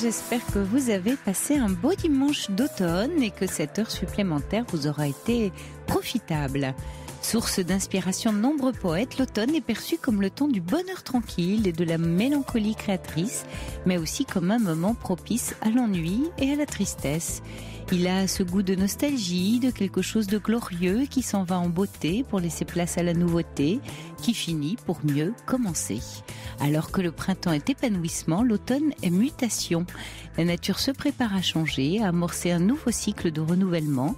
j'espère que vous avez passé un beau dimanche d'automne et que cette heure supplémentaire vous aura été profitable. Source d'inspiration de nombreux poètes, l'automne est perçu comme le temps du bonheur tranquille et de la mélancolie créatrice, mais aussi comme un moment propice à l'ennui et à la tristesse. Il a ce goût de nostalgie, de quelque chose de glorieux qui s'en va en beauté pour laisser place à la nouveauté, qui finit pour mieux commencer. Alors que le printemps est épanouissement, l'automne est mutation. La nature se prépare à changer, à amorcer un nouveau cycle de renouvellement.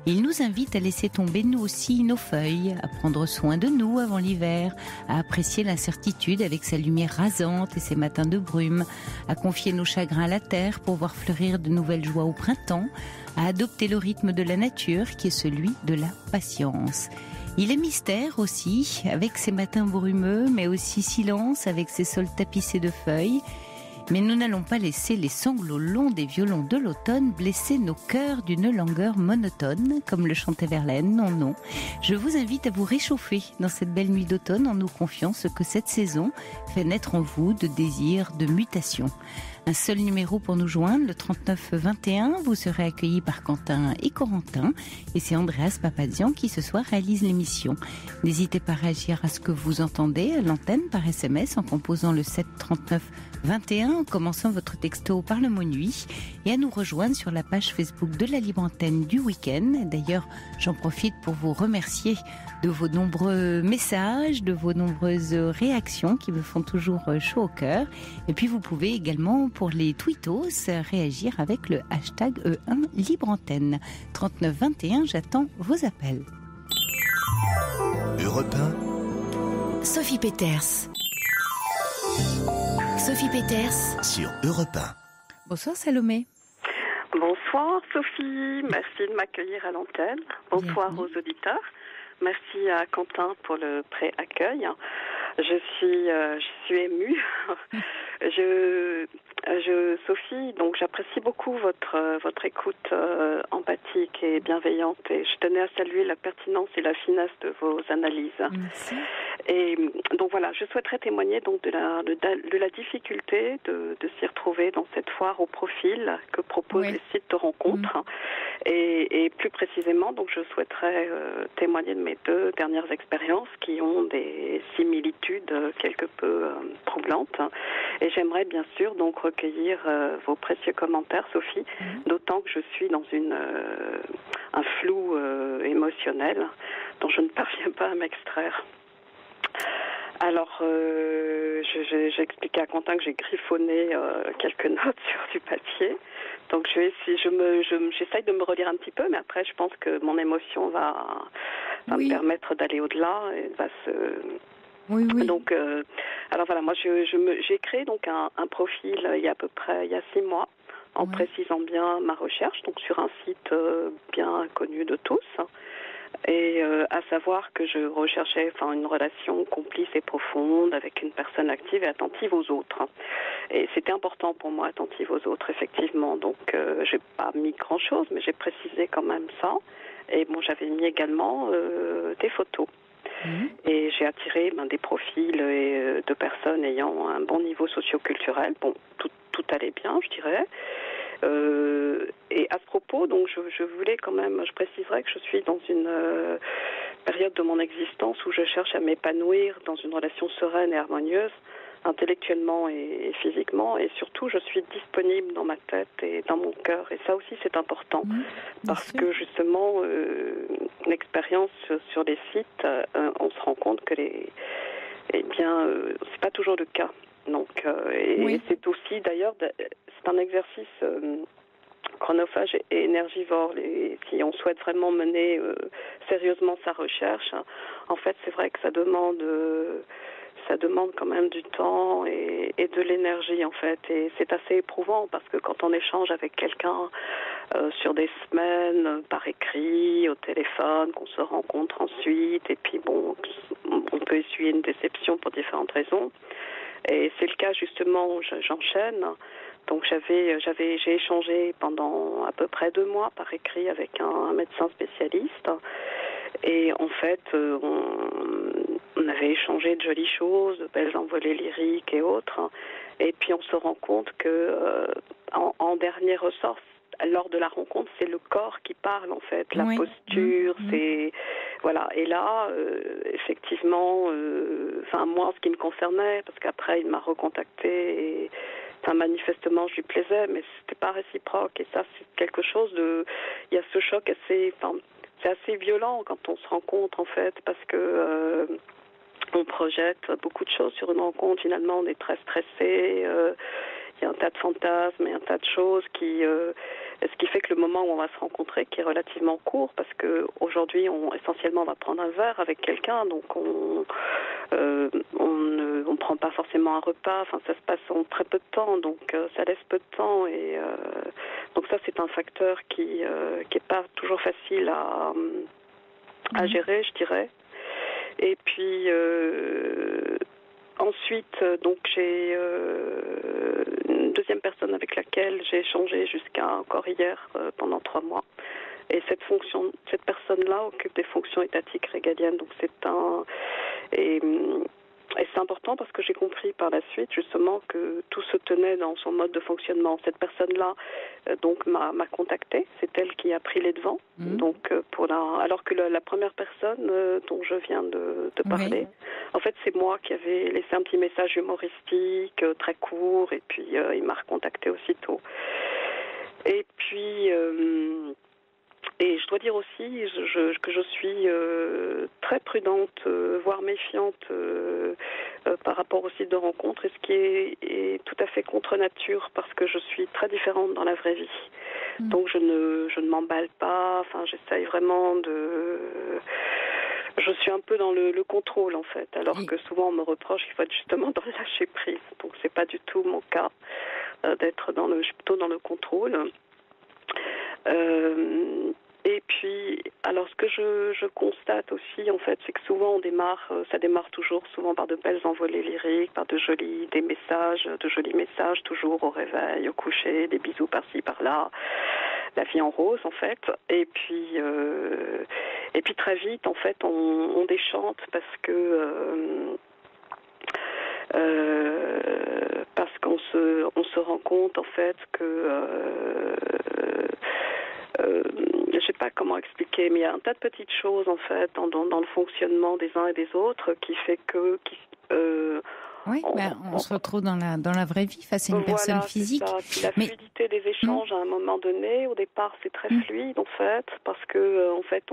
Il nous invite à laisser tomber nous aussi nos feuilles, à prendre soin de nous avant l'hiver, à apprécier l'incertitude avec sa lumière rasante et ses matins de brume, à confier nos chagrins à la terre pour voir fleurir de nouvelles joies au printemps, à adopter le rythme de la nature qui est celui de la patience. Il est mystère aussi, avec ses matins brumeux, mais aussi silence avec ses sols tapissés de feuilles. Mais nous n'allons pas laisser les sanglots longs des violons de l'automne blesser nos cœurs d'une langueur monotone, comme le chantait Verlaine. Non, non. Je vous invite à vous réchauffer dans cette belle nuit d'automne en nous confiant ce que cette saison fait naître en vous de désirs, de mutation. Un seul numéro pour nous joindre, le 3921. Vous serez accueillis par Quentin et Corentin. Et c'est Andreas Papazian qui ce soir réalise l'émission. N'hésitez pas à réagir à ce que vous entendez à l'antenne par SMS en composant le 7 39 21, en commençant votre texto par le mot nuit, et à nous rejoindre sur la page Facebook de la Libre Antenne du week-end. D'ailleurs, j'en profite pour vous remercier de vos nombreux messages, de vos nombreuses réactions qui me font toujours chaud au cœur. Et puis vous pouvez également, pour les tweetos, réagir avec le hashtag E1 Libre Antenne. 39 21, j'attends vos appels. Europe 1. Sophie Peters. Sophie Peters Sur Europe 1. Bonsoir Salomé. Bonsoir Sophie, merci de m'accueillir à l'antenne. Bonsoir aux auditeurs. Merci à Quentin pour le pré-accueil. Je suis émue. Sophie, donc j'apprécie beaucoup votre écoute empathique et bienveillante, et je tenais à saluer la pertinence et la finesse de vos analyses. Merci. Et donc voilà, je souhaiterais témoigner donc de la difficulté de s'y retrouver dans cette foire au profil que proposent les sites de rencontres. Et plus précisément, donc je souhaiterais témoigner de mes 2 dernières expériences qui ont des similitudes quelque peu troublantes. Et j'aimerais bien sûr donc recueillir vos précieux commentaires, Sophie, d'autant que je suis dans un flou émotionnel dont je ne parviens pas à m'extraire. Alors, j'ai expliqué à Quentin que j'ai griffonné quelques notes sur du papier. Donc, j'essaye de me relire un petit peu, mais après, je pense que mon émotion va me permettre d'aller au-delà et va se... Oui. Donc, alors voilà, moi, j'ai créé donc un profil il y a 6 mois, en précisant bien ma recherche, donc sur un site bien connu de tous. Et à savoir que je recherchais une relation complice et profonde avec une personne active et attentive aux autres. Et c'était important pour moi, attentive aux autres, effectivement. Donc, j'ai pas mis grand-chose, mais j'ai précisé quand même ça. Et bon, j'avais mis également des photos. Et j'ai attiré des profils de personnes ayant un bon niveau socio-culturel. Bon, tout allait bien, je dirais. Et à ce propos, donc, je voulais quand même, je préciserais que je suis dans une période de mon existence où je cherche à m'épanouir dans une relation sereine et harmonieuse, intellectuellement et physiquement, et surtout je suis disponible dans ma tête et dans mon cœur, et ça aussi c'est important, parce que justement l'expérience sur les sites, on se rend compte que c'est pas toujours le cas. Donc c'est aussi d'ailleurs c'est un exercice chronophage et énergivore. Si on souhaite vraiment mener sérieusement sa recherche, en fait c'est vrai que ça demande quand même du temps et de l'énergie en fait, et c'est assez éprouvant parce que quand on échange avec quelqu'un sur des semaines par écrit, au téléphone, qu'on se rencontre ensuite, et puis bon, on peut essuyer une déception pour différentes raisons, et c'est le cas justement où j'enchaîne. Donc j'ai échangé pendant à peu près 2 mois par écrit avec un médecin spécialiste, et en fait on avait échangé de jolies choses, de belles envolées lyriques et autres, Et puis on se rend compte que en dernier ressort, lors de la rencontre, c'est le corps qui parle en fait, la posture, c'est voilà. Et là, effectivement, moi, en ce qui me concernait, parce qu'après il m'a recontacté et manifestement je lui plaisais, mais c'était pas réciproque. Et ça, c'est quelque chose de, il y a ce choc assez, c'est assez violent quand on se rencontre en fait, parce que on projette beaucoup de choses sur une rencontre. Finalement, on est très stressé. Il y a un tas de fantasmes et un tas de choses ce qui fait que le moment où on va se rencontrer, qui est relativement court, parce que aujourd'hui, essentiellement, on va prendre un verre avec quelqu'un, donc on ne prend pas forcément un repas. Enfin, ça se passe en très peu de temps, donc ça laisse peu de temps. Et donc ça, c'est un facteur qui est pas toujours facile à gérer, je dirais. Et puis ensuite, donc j'ai une deuxième personne avec laquelle j'ai échangé jusqu'à encore hier pendant 3 mois. Et cette personne-là occupe des fonctions étatiques régaliennes. Donc et c'est important parce que j'ai compris par la suite justement que tout se tenait dans son mode de fonctionnement. Cette personne-là donc m'a contactée, c'est elle qui a pris les devants. Donc alors que la première personne dont je viens de parler, en fait c'est moi qui avais laissé un petit message humoristique très court et puis il m'a recontacté aussitôt. Et puis et je dois dire aussi que je suis très prudente, voire méfiante par rapport au site de rencontre, et ce qui est tout à fait contre nature, parce que je suis très différente dans la vraie vie. Donc je ne m'emballe pas, j'essaye vraiment je suis un peu dans le contrôle en fait, alors que souvent on me reproche qu'il faut être justement dans le lâcher prise. Donc c'est pas du tout mon cas je suis plutôt dans le contrôle. Et puis, alors ce que je constate aussi, en fait, c'est que souvent ça démarre toujours souvent par de belles envolées lyriques, par de jolis messages, toujours au réveil, au coucher, des bisous par-ci, par-là, la vie en rose, en fait. Et puis très vite, en fait, on déchante parce qu'on se rend compte, en fait, que je sais pas comment expliquer, mais il y a un tas de petites choses en fait dans le fonctionnement des uns et des autres qui fait que on se retrouve dans la vraie vie face à une personne physique. La fluidité des échanges à un moment donné, au départ c'est très fluide en fait, parce que en fait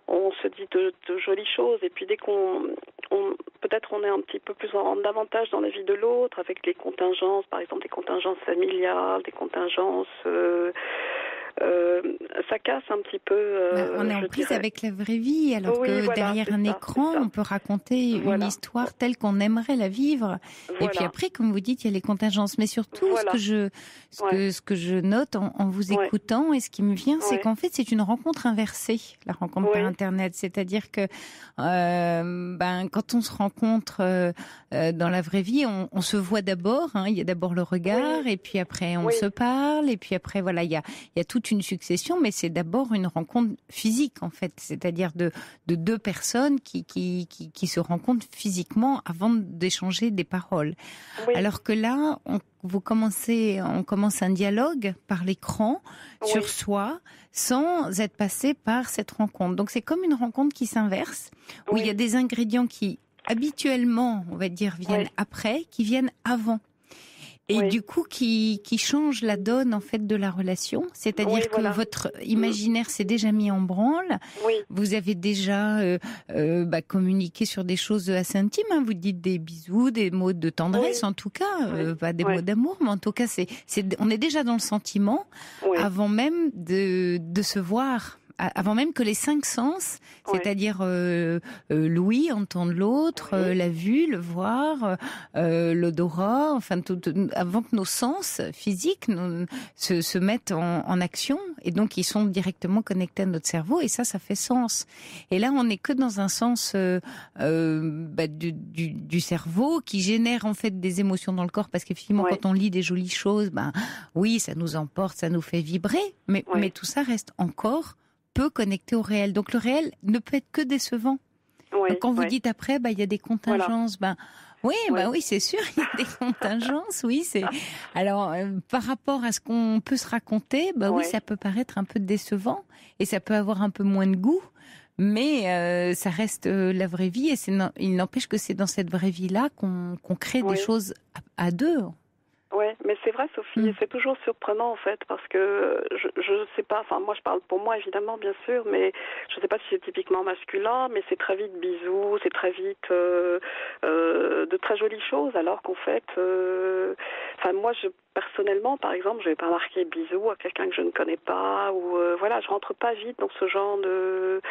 on se dit de jolies choses, et puis dès peut-être on est un petit peu plus davantage dans la vie de l'autre, avec les contingences, par exemple des contingences familiales, des contingences ça casse un petit peu. On est en prise avec la vraie vie, alors que derrière un écran, on peut raconter une histoire telle qu'on aimerait la vivre. Et puis après, comme vous dites, il y a les contingences. Mais surtout, ce que je note en vous écoutant, et ce qui me vient, c'est qu'en fait, c'est une rencontre inversée, la rencontre par Internet. C'est-à-dire que quand on se rencontre dans la vraie vie, on se voit d'abord. Il y a d'abord le regard, et puis après, on se parle, et puis après, voilà, il y a toute une succession, mais c'est d'abord une rencontre physique en fait, c'est-à-dire de deux personnes qui se rencontrent physiquement avant d'échanger des paroles. Alors que là, on commence un dialogue par l'écran sur soi, sans être passé par cette rencontre. Donc c'est comme une rencontre qui s'inverse, où il y a des ingrédients qui habituellement, on va dire, viennent après, qui viennent avant. Et du coup, qui change la donne en fait de la relation, c'est-à-dire que votre imaginaire s'est déjà mis en branle. Vous avez déjà communiqué sur des choses assez intimes. Vous dites des bisous, des mots de tendresse, en tout cas, pas des mots d'amour, mais en tout cas, on est déjà dans le sentiment avant même de se voir. Avant même que les 5 sens, c'est-à-dire l'ouïe, entendre l'autre, la vue, le voir, l'odorat, avant que nos sens physiques se mettent en action, et donc ils sont directement connectés à notre cerveau, et ça fait sens. Et là, on n'est que dans un sens du cerveau qui génère en fait des émotions dans le corps, parce qu'effectivement, quand on lit des jolies choses, oui, ça nous emporte, ça nous fait vibrer, mais tout ça reste encore peu connecté au réel. Donc le réel ne peut être que décevant. Donc quand vous dites après, il y a des contingences, Oui, bah oui, c'est sûr, il y a des contingences, oui. Alors, par rapport à ce qu'on peut se raconter, bah oui, ça peut paraître un peu décevant et ça peut avoir un peu moins de goût. Mais ça reste la vraie vie et il n'empêche que c'est dans cette vraie vie-là qu'on crée des choses à deux. Oui, mais c'est vrai, Sophie, c'est toujours surprenant en fait, parce que je sais pas, enfin moi je parle pour moi évidemment, bien sûr, mais je sais pas si c'est typiquement masculin, mais c'est très vite bisous, c'est très vite de très jolies choses, alors qu'en fait, enfin moi personnellement, par exemple, je vais pas marquer bisous à quelqu'un que je ne connais pas, ou voilà, je rentre pas vite dans ce genre de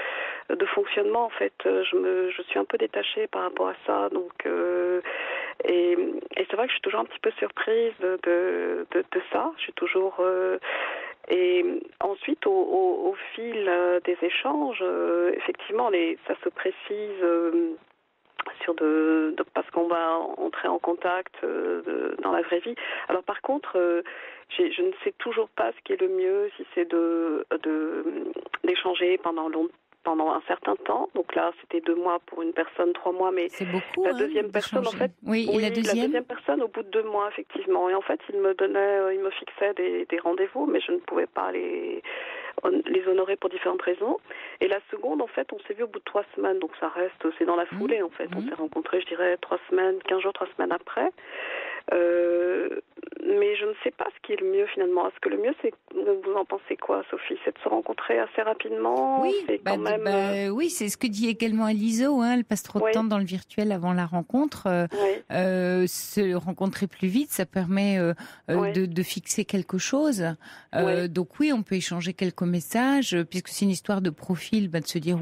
fonctionnement en fait. Je suis un peu détachée par rapport à ça, donc et c'est vrai que je suis toujours un petit peu surprise de ça. Je suis toujours et ensuite au fil des échanges, effectivement, ça se précise. Parce qu'on va entrer en contact dans la vraie vie. Alors par contre, je ne sais toujours pas ce qui est le mieux, si c'est d'échanger pendant un certain temps. Donc là, c'était 2 mois pour une personne, 3 mois, mais c'est beaucoup, la deuxième personne, en fait, la deuxième personne au bout de 2 mois, effectivement. Et en fait, il me fixait des rendez-vous, mais je ne pouvais pas les honorer pour différentes raisons. Et la seconde, en fait, on s'est vu au bout de 3 semaines, donc ça reste, c'est dans la foulée, en fait. On s'est rencontrés, je dirais, 3 semaines, 15 jours, 3 semaines après. Mais je ne sais pas ce qui est le mieux finalement. Est-ce que le mieux, vous en pensez quoi, Sophie? C'est de se rencontrer assez rapidement? Oui, oui, c'est ce que dit également Aliso. Elle passe trop de temps dans le virtuel avant la rencontre. Se rencontrer plus vite, ça permet de fixer quelque chose. Donc oui, on peut échanger quelques messages, puisque c'est une histoire de profil, de se dire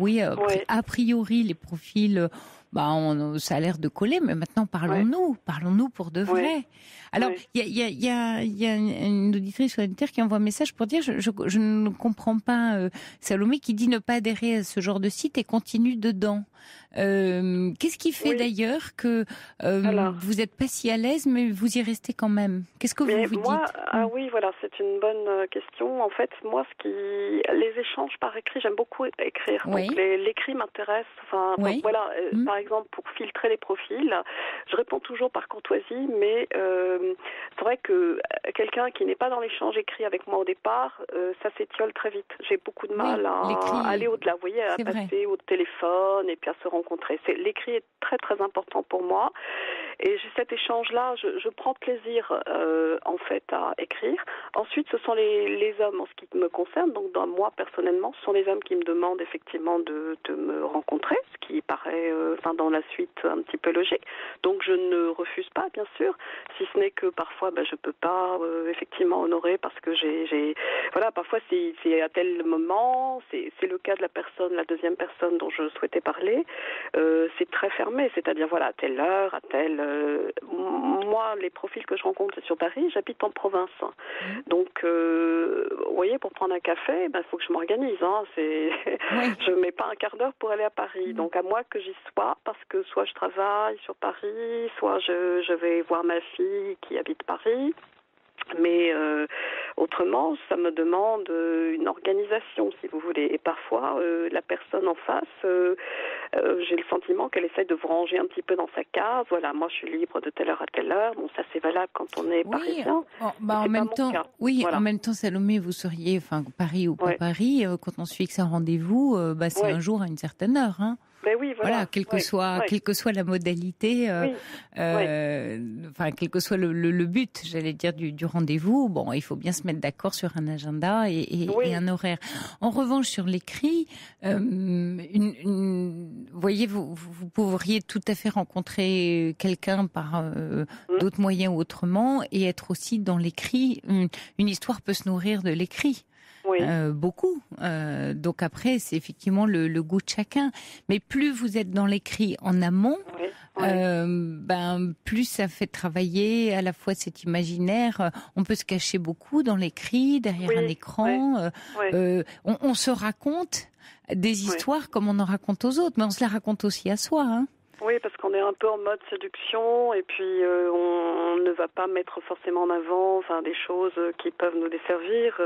a priori les profils. Ça a l'air de coller, mais maintenant parlons-nous pour de vrai. Alors, il y a une auditrice ou un auditeur qui envoie un message pour dire je ne comprends pas Salomé qui dit ne pas adhérer à ce genre de site et continue dedans. Qu'est-ce qui fait d'ailleurs que vous n'êtes pas si à l'aise, mais vous y restez quand même? Qu'est-ce que vous dites? Oui, voilà, c'est une bonne question. En fait, moi, les échanges par écrit, j'aime beaucoup écrire. Donc l'écrit m'intéresse. Enfin, voilà. Par exemple, pour filtrer les profils, je réponds toujours par courtoisie, mais c'est vrai que quelqu'un qui n'est pas dans l'échange écrit avec moi au départ, ça s'étiole très vite. J'ai beaucoup de mal à aller au-delà. Vous voyez, à passer au téléphone et puis à se rencontrer. L'écrit est très très important pour moi. Et j'ai cet échange-là, je prends plaisir en fait à écrire. Ensuite, ce sont les hommes en ce qui me concerne. Donc moi personnellement, ce sont les hommes qui me demandent effectivement de me rencontrer, ce qui paraît dans la suite un petit peu logique. Donc je ne refuse pas, bien sûr, si ce n'est que parfois je peux pas effectivement honorer parce que voilà, parfois c'est à tel moment, c'est le cas de la deuxième personne dont je souhaitais parler, c'est très fermé, c'est-à-dire voilà, à telle heure, à telle moi, les profils que je rencontre, c'est sur Paris, j'habite en province. Donc, vous voyez, pour prendre un café, il faut que je m'organise. Je ne mets pas un quart d'heure pour aller à Paris. Donc, à moi que j'y sois, parce que soit je travaille sur Paris, soit je vais voir ma fille qui habite Paris. Mais autrement, ça me demande une organisation, si vous voulez. Et parfois, la personne en face, j'ai le sentiment qu'elle essaie de vous ranger un petit peu dans sa case. Voilà, moi, je suis libre de telle heure à telle heure. Bon, ça, c'est valable quand on est parisien. En même temps, en même temps, Salomé, vous seriez, Paris ou pas Paris, quand on se fixe un rendez-vous, c'est un jour à une certaine heure, Ben oui, voilà. Quelle que soit la modalité, quel que soit le but, j'allais dire, du rendez-vous, il faut bien se mettre d'accord sur un agenda et un horaire. En revanche, sur l'écrit, vous voyez, vous pourriez tout à fait rencontrer quelqu'un par d'autres moyens ou autrement et être aussi dans l'écrit. Une histoire peut se nourrir de l'écrit. Beaucoup. Donc après, c'est effectivement le goût de chacun. Mais plus vous êtes dans l'écrit en amont, plus ça fait travailler à la fois cet imaginaire. On peut se cacher beaucoup dans l'écrit, derrière un écran. On se raconte des histoires comme on en raconte aux autres, mais on se les raconte aussi à soi. Oui, parce qu'on est un peu en mode séduction et puis on ne va pas mettre forcément en avant des choses qui peuvent nous desservir.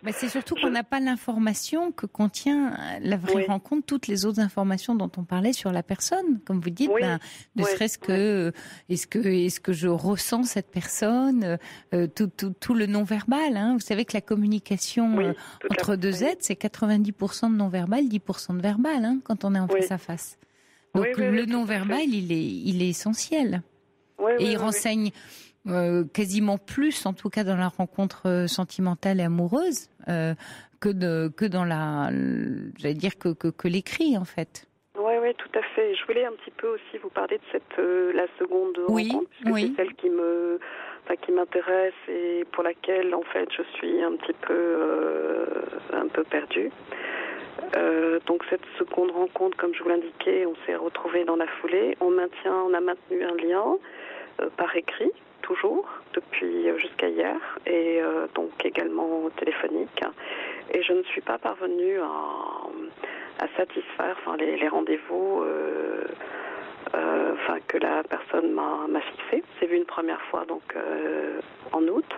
Mais c'est surtout qu'on n'a pas l'information que contient la vraie rencontre, toutes les autres informations dont on parlait sur la personne. Comme vous dites, ne serait-ce que est-ce que je ressens cette personne, tout le non-verbal. Hein. Vous savez que la communication entre deux êtres, c'est 90% de non-verbal, 10% de verbal quand on est en face à face. Donc le non-verbal, il est essentiel. Et il renseigne quasiment plus, en tout cas dans la rencontre sentimentale et amoureuse, que dans j'allais dire que l'écrit en fait. Oui, tout à fait. Je voulais un petit peu aussi vous parler de la seconde rencontre, puisque c'est celle qui m'intéresse et pour laquelle en fait je suis un peu perdue. Donc cette seconde rencontre, comme je vous l'indiquais, on s'est retrouvés dans la foulée. On a maintenu un lien par écrit, toujours, depuis jusqu'à hier, et donc également téléphonique. Et je ne suis pas parvenue à satisfaire les rendez-vous que la personne m'a fixé. C'est vu une première fois donc en août.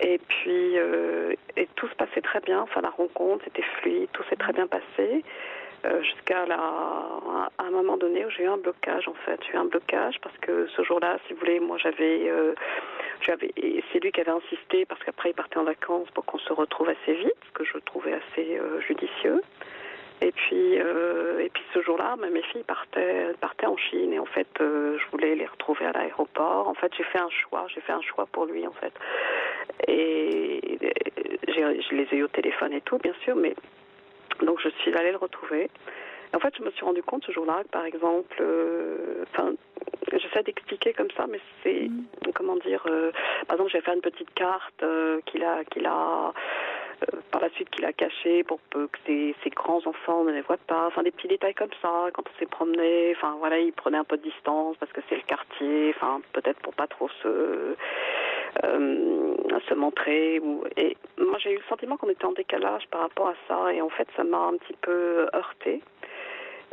Et puis, et tout se passait très bien. La rencontre était fluide, tout s'est très bien passé. Jusqu'à un moment donné où j'ai eu un blocage, en fait. J'ai eu un blocage parce que ce jour-là, si vous voulez, moi c'est lui qui avait insisté parce qu'après il partait en vacances pour qu'on se retrouve assez vite, ce que je trouvais assez judicieux. Et puis ce jour-là, mes filles partaient en Chine et en fait, je voulais les retrouver à l'aéroport. En fait, j'ai fait un choix pour lui en fait. Et je les ai eu au téléphone et tout, bien sûr, mais donc je suis allée le retrouver. Et en fait, je me suis rendu compte ce jour-là que, par exemple, j'essaie d'expliquer comme ça, mais c'est, comment dire, par exemple, j'ai fait une petite carte qu'il a par la suite qu'il a cachée pour que ses grands-enfants ne les voient pas, des petits détails comme ça, quand on s'est promené, il prenait un peu de distance parce que c'est le quartier, peut-être pour pas trop se montrer. Et moi, j'ai eu le sentiment qu'on était en décalage par rapport à ça, et en fait, ça m'a un petit peu heurtée.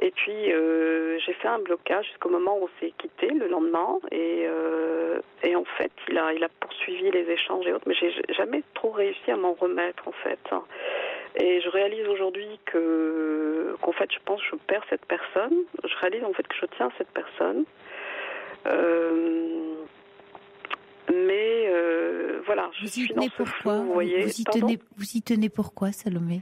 Et puis, j'ai fait un blocage jusqu'au moment où on s'est quitté le lendemain. Et en fait, il a poursuivi les échanges et autres, mais j'ai jamais trop réussi à m'en remettre, en fait. Et je réalise aujourd'hui qu'en fait, je pense que je perds cette personne. Je réalise, en fait, que je tiens à cette personne. Mais voilà, je suis dans ce flou, vous voyez. Vous y tenez pourquoi, Salomé?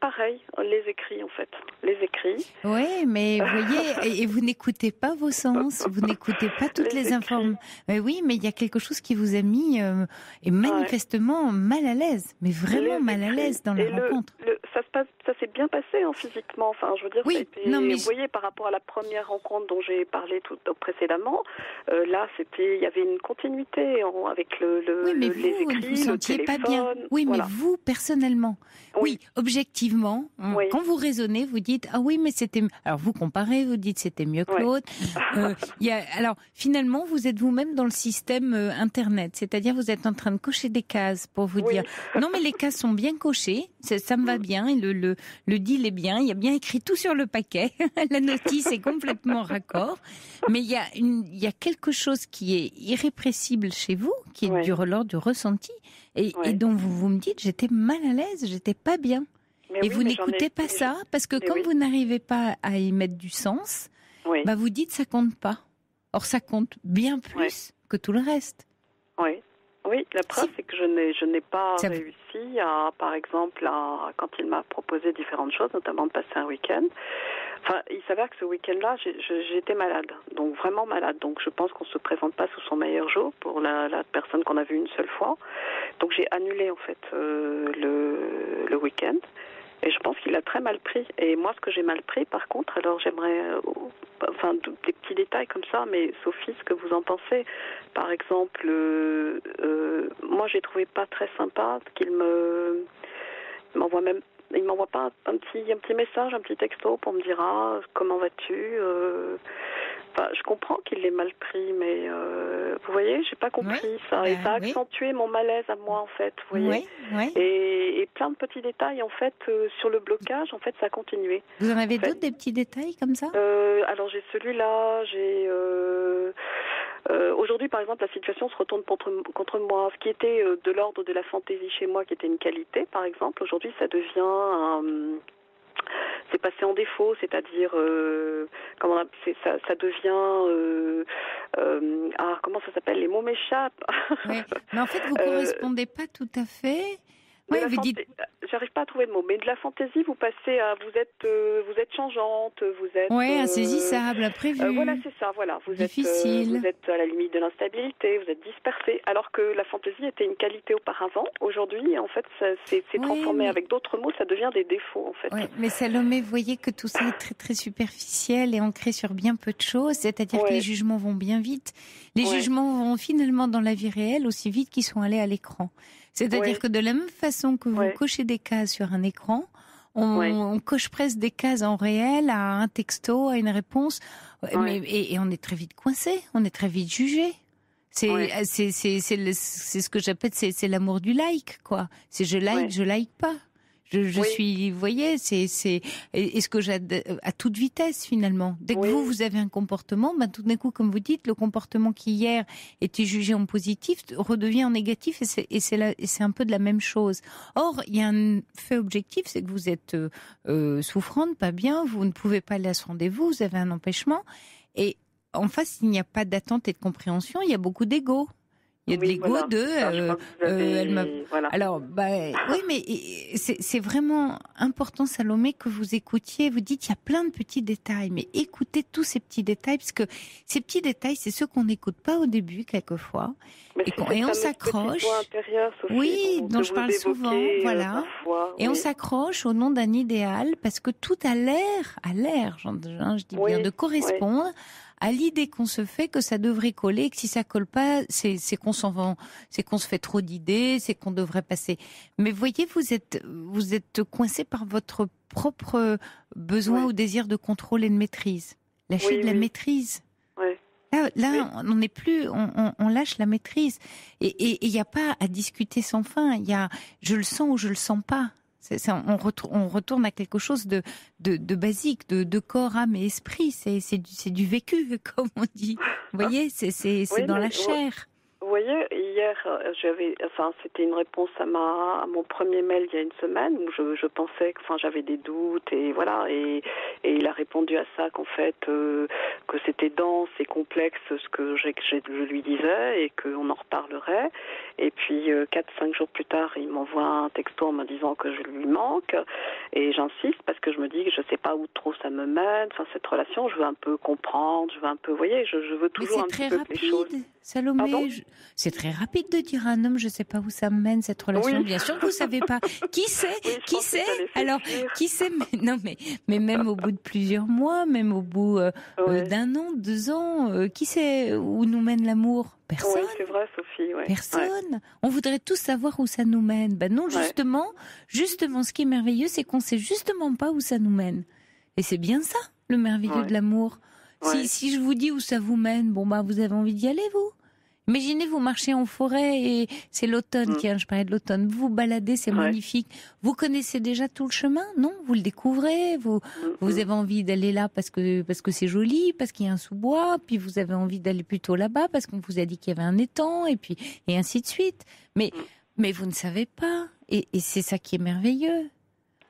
Pareil, les écrits en fait, les écrits. Oui, mais vous voyez, et vous n'écoutez pas vos sens, vous n'écoutez pas toutes les informations. Oui, mais il y a quelque chose qui vous a mis et manifestement mal à l'aise, mais vraiment mal à l'aise dans la rencontre. Ça s'est bien passé physiquement. Je veux dire, vous voyez, par rapport à la première rencontre dont j'ai parlé tout précédemment, là, il y avait une continuité avec les écrits, vous ne vous sentiez pas bien. Oui, voilà. Mais vous personnellement, oui objectivement, quand vous raisonnez, vous dites oui, mais c'était. Alors vous comparez, vous dites c'était mieux que l'autre. Alors finalement, vous êtes vous-même dans le système internet, c'est-à-dire vous êtes en train de cocher des cases pour vous dire non, mais les cases sont bien cochées, ça me va bien, et le deal est bien, il y a bien écrit tout sur le paquet, la notice est complètement raccord, mais il y a quelque chose qui est irrépressible chez vous, qui est de l'ordre du ressenti, et dont vous me dites j'étais mal à l'aise, j'étais pas bien. Et vous n'écoutez pas ça, parce que comme vous n'arrivez pas à y mettre du sens, vous dites ça compte pas. Or ça compte bien plus que tout le reste. Oui, la preuve c'est que je n'ai pas réussi à, par exemple, quand il m'a proposé différentes choses, notamment de passer un week-end. Il s'avère que ce week-end-là, j'étais malade, donc vraiment malade. Donc je pense qu'on ne se présente pas sous son meilleur jour pour la personne qu'on a vue une seule fois. Donc j'ai annulé en fait le week-end. Et je pense qu'il l'a très mal pris. Et moi, ce que j'ai mal pris, par contre, alors j'aimerais, des petits détails comme ça, mais Sophie, ce que vous en pensez. Par exemple, moi, j'ai trouvé pas très sympa qu'il il m'envoie pas un petit message, un petit texto pour me dire comment vas-tu. Enfin, je comprends qu'il l'ait mal pris, mais vous voyez, j'ai pas compris ça. Et ça a accentué mon malaise à moi, en fait, vous voyez. Et plein de petits détails, en fait, sur le blocage, en fait, ça a continué. Vous en avez d'autres, des petits détails comme ça? Alors, j'ai celui-là, j'ai... aujourd'hui, par exemple, la situation se retourne contre moi. Ce qui était de l'ordre de la fantaisie chez moi, qui était une qualité, par exemple, aujourd'hui, ça devient... c'est passé en défaut, c'est-à-dire ça devient comment ça s'appelle, les mots m'échappent. Oui. Mais en fait vous correspondez pas tout à fait. Oui, vous dites... J'arrive pas à trouver de mots, mais de la fantaisie, vous passez à vous êtes changeante, vous êtes insaisissable, imprévu. Voilà, c'est ça, voilà. Vous êtes à la limite de l'instabilité, vous êtes dispersé, alors que la fantaisie était une qualité auparavant. Aujourd'hui, en fait, c'est transformé avec d'autres mots, ça devient des défauts, en fait. Oui, mais Salomé, vous voyez que tout ça est très très superficiel et ancré sur bien peu de choses, c'est-à-dire que les jugements vont bien vite. Les jugements vont finalement dans la vie réelle aussi vite qu'ils sont allés à l'écran. C'est-à-dire que de la même façon que vous cochez des cases sur un écran, on coche presque des cases en réel à un texto, à une réponse, et on est très vite coincé, on est très vite jugé. C'est ce que j'appelle, c'est l'amour du like, quoi. C'est je like pas. Je suis, vous voyez, est-ce que à toute vitesse finalement. Dès que vous avez un comportement, tout d'un coup, comme vous dites, le comportement qui hier était jugé en positif redevient en négatif et c'est un peu de la même chose. Or, il y a un fait objectif, c'est que vous êtes souffrante, pas bien, vous ne pouvez pas aller à ce rendez-vous, vous avez un empêchement et en face, il n'y a pas d'attente et de compréhension, il y a beaucoup d'ego. Il y a de l'ego Alors, oui, mais c'est vraiment important, Salomé, que vous écoutiez. Vous dites, il y a plein de petits détails, mais écoutez tous ces petits détails, parce que ces petits détails, c'est ceux qu'on n'écoute pas au début, quelquefois. Et on s'accroche. Dont je parle souvent, voilà. Parfois, et on s'accroche au nom d'un idéal, parce que tout a l'air, je dis bien, de correspondre à l'idée qu'on se fait que ça devrait coller, et que si ça colle pas, c'est qu'on se fait trop d'idées, c'est qu'on devrait passer. Mais voyez, vous êtes coincé par votre propre besoin ou désir de contrôle et de maîtrise. Lâchez de la maîtrise. Là, on n'est plus, on lâche la maîtrise. Et il n'y a pas à discuter sans fin. Il y a, je le sens ou je le sens pas. On retourne à quelque chose de basique, de corps, âme et esprit. C'est du vécu, comme on dit. Vous voyez, c'est dans la chair. Vous voyez, hier, c'était une réponse à mon premier mail il y a une semaine où je pensais que, j'avais des doutes et voilà, et il a répondu à ça qu'en fait, que c'était dense et complexe ce que je lui disais et qu'on en reparlerait. Et puis, 4-5 jours plus tard, il m'envoie un texto en me disant que je lui manque et j'insiste parce que je me dis que je sais pas où trop ça me mène, cette relation, je veux un peu comprendre, je veux un peu, vous voyez, je veux toujours un petit peu les choses. Salomé, c'est très rapide de dire à un homme, je sais pas où ça me mène cette relation. Bien sûr que vous savez pas. Qui sait? Alors, qui sait? Mais même au bout de plusieurs mois, même au bout d'un an, 2 ans, qui sait où nous mène l'amour? Personne. Oui, c'est vrai, Sophie. Personne. Ouais. On voudrait tous savoir où ça nous mène. Non, justement, ce qui est merveilleux, c'est qu'on sait justement pas où ça nous mène. Et c'est bien ça, le merveilleux de l'amour. Si je vous dis où ça vous mène, vous avez envie d'y aller, vous. Imaginez, vous marchez en forêt et c'est l'automne je parlais de l'automne. Vous vous baladez, c'est magnifique. Vous connaissez déjà tout le chemin, non? Vous le découvrez, vous avez envie d'aller là parce que c'est joli, parce qu'il y a un sous-bois, puis vous avez envie d'aller plutôt là-bas parce qu'on vous a dit qu'il y avait un étang et ainsi de suite. Mais vous ne savez pas. Et c'est ça qui est merveilleux.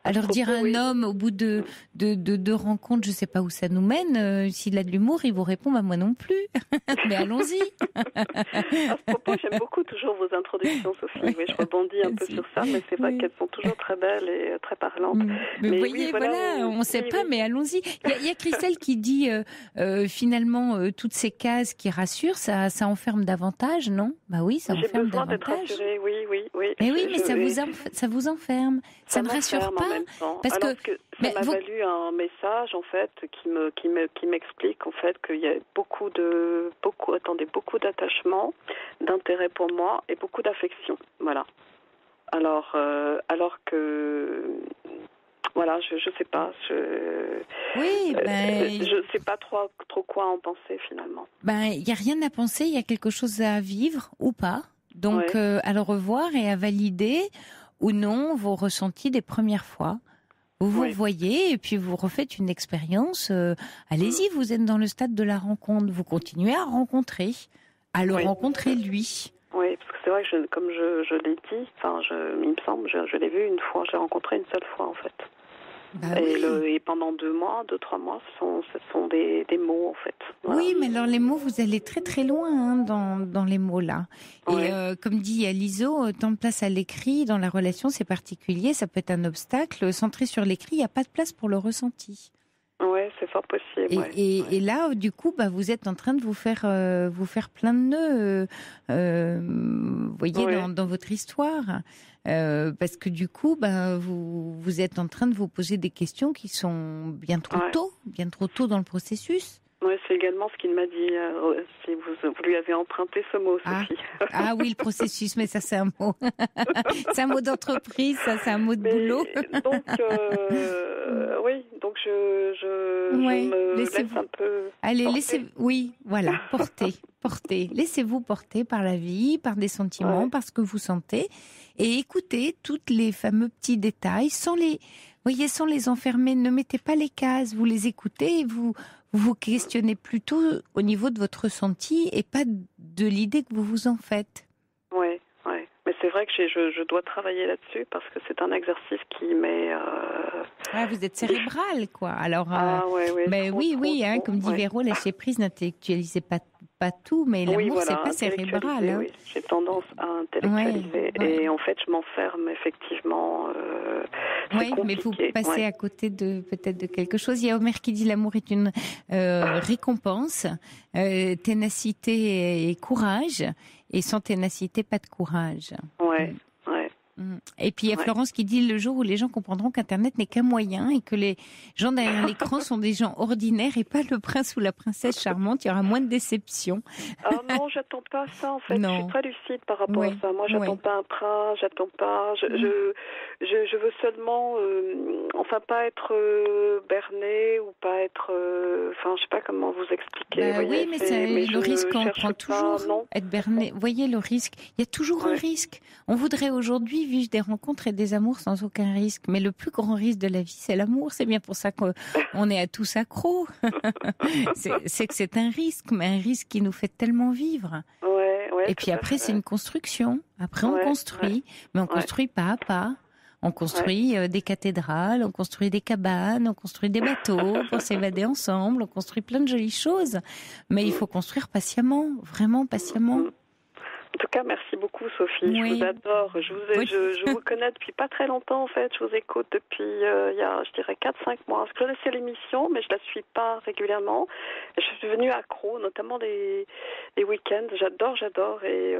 Alors dire à un homme au bout de rencontres, je sais pas où ça nous mène, s'il a de l'humour, il vous répond moi non plus. Mais allons-y. À ce propos, j'aime beaucoup toujours vos introductions, Sophie. Oui, je rebondis un peu sur ça, mais c'est vrai qu'elles sont toujours très belles et très parlantes. Mais vous voyez, on ne sait pas, mais allons-y. Il y a Christelle qui dit finalement toutes ces cases qui rassurent, ça enferme davantage, non? Oui, ça enferme davantage. J'ai besoin d'être rassurée, oui. Mais oui, mais ça vous enferme. Ça ne rassure pas. Parce que ça m'a valu un message en fait qui m'explique en fait qu'il y a beaucoup d'attachement, d'intérêt pour moi et beaucoup d'affection. Voilà. Alors que Voilà, je sais pas. Oui, je sais pas trop quoi en penser finalement. il n'y a rien à penser, il y a quelque chose à vivre ou pas. Donc, à le revoir et à valider ou non vos ressentis des premières fois. Vous vous voyez et puis vous refaites une expérience. Allez-y, vous êtes dans le stade de la rencontre. Vous continuez à rencontrer, à le rencontrer lui. Oui, parce que c'est vrai que comme je l'ai dit, il me semble, je l'ai vu une fois, je l'ai rencontré une seule fois en fait. Et pendant 2-3 mois, ce sont des mots en fait. Voilà. Oui, mais alors les mots, vous allez très très loin dans les mots là. Et comme dit Aliso, tant de place à l'écrit dans la relation, c'est particulier, ça peut être un obstacle. Centré sur l'écrit, il n'y a pas de place pour le ressenti. Oui, c'est fort possible. Et là, du coup, vous êtes en train de vous faire plein de nœuds, vous voyez, dans votre histoire. Parce que du coup, vous êtes en train de vous poser des questions qui sont bien trop tôt dans le processus. Oui, c'est également ce qu'il m'a dit, si vous lui avez emprunté ce mot, Sophie. Ah oui, le processus, mais ça c'est un mot. C'est un mot d'entreprise, ça c'est un mot de boulot. Donc je me laisse un peu... Allez, portez. Laissez-vous porter par la vie, par des sentiments, par ce que vous sentez. Et écoutez tous les fameux petits détails sans les enfermer. Ne mettez pas les cases, vous les écoutez et vous questionnez plutôt au niveau de votre ressenti et pas de l'idée que vous vous en faites. Oui. Mais c'est vrai que je dois travailler là-dessus parce que c'est un exercice qui m'est... vous êtes cérébral, quoi. Alors, trop, comme dit Véro, lâcher prise, n'intellectualisez pas tout, mais l'amour, c'est pas cérébral. Hein. Oui. J'ai tendance à intellectualiser et en fait, je m'enferme effectivement. Oui, mais vous passez à côté peut-être de quelque chose. Il y a Homer qui dit l'amour est une récompense, ténacité et courage, et sans ténacité, pas de courage. Et puis il y a Florence qui dit le jour où les gens comprendront qu'Internet n'est qu'un moyen et que les gens derrière l'écran sont des gens ordinaires et pas le prince ou la princesse charmante, il y aura moins de déception. Non, j'attends pas ça en fait. Je suis très lucide par rapport à ça. Moi, j'attends pas un prince, j'attends pas. Je veux seulement, pas être bernée ou pas être, je sais pas comment vous expliquer. Oui, mais c'est le risque qu'on prend toujours. Être berné. Vous voyez le risque. Il y a toujours un risque. On voudrait aujourd'hui vivre des rencontres et des amours sans aucun risque. Mais le plus grand risque de la vie, c'est l'amour. C'est bien pour ça qu'on est à tous accros. c'est que c'est un risque, mais un risque qui nous fait tellement vivre. Et puis après, c'est une construction. Après, on construit, mais on construit pas à pas. On construit des cathédrales, on construit des cabanes, on construit des bateaux pour s'évader ensemble, on construit plein de jolies choses. Mais il faut construire patiemment, vraiment patiemment. En tout cas, merci beaucoup, Sophie. Je vous adore. Je vous connais depuis pas très longtemps, en fait. Je vous écoute depuis, il y a, je dirais, 4-5 mois. Je connaissais l'émission, mais je la suis pas régulièrement. Je suis devenue accro, notamment les week-ends. J'adore. Et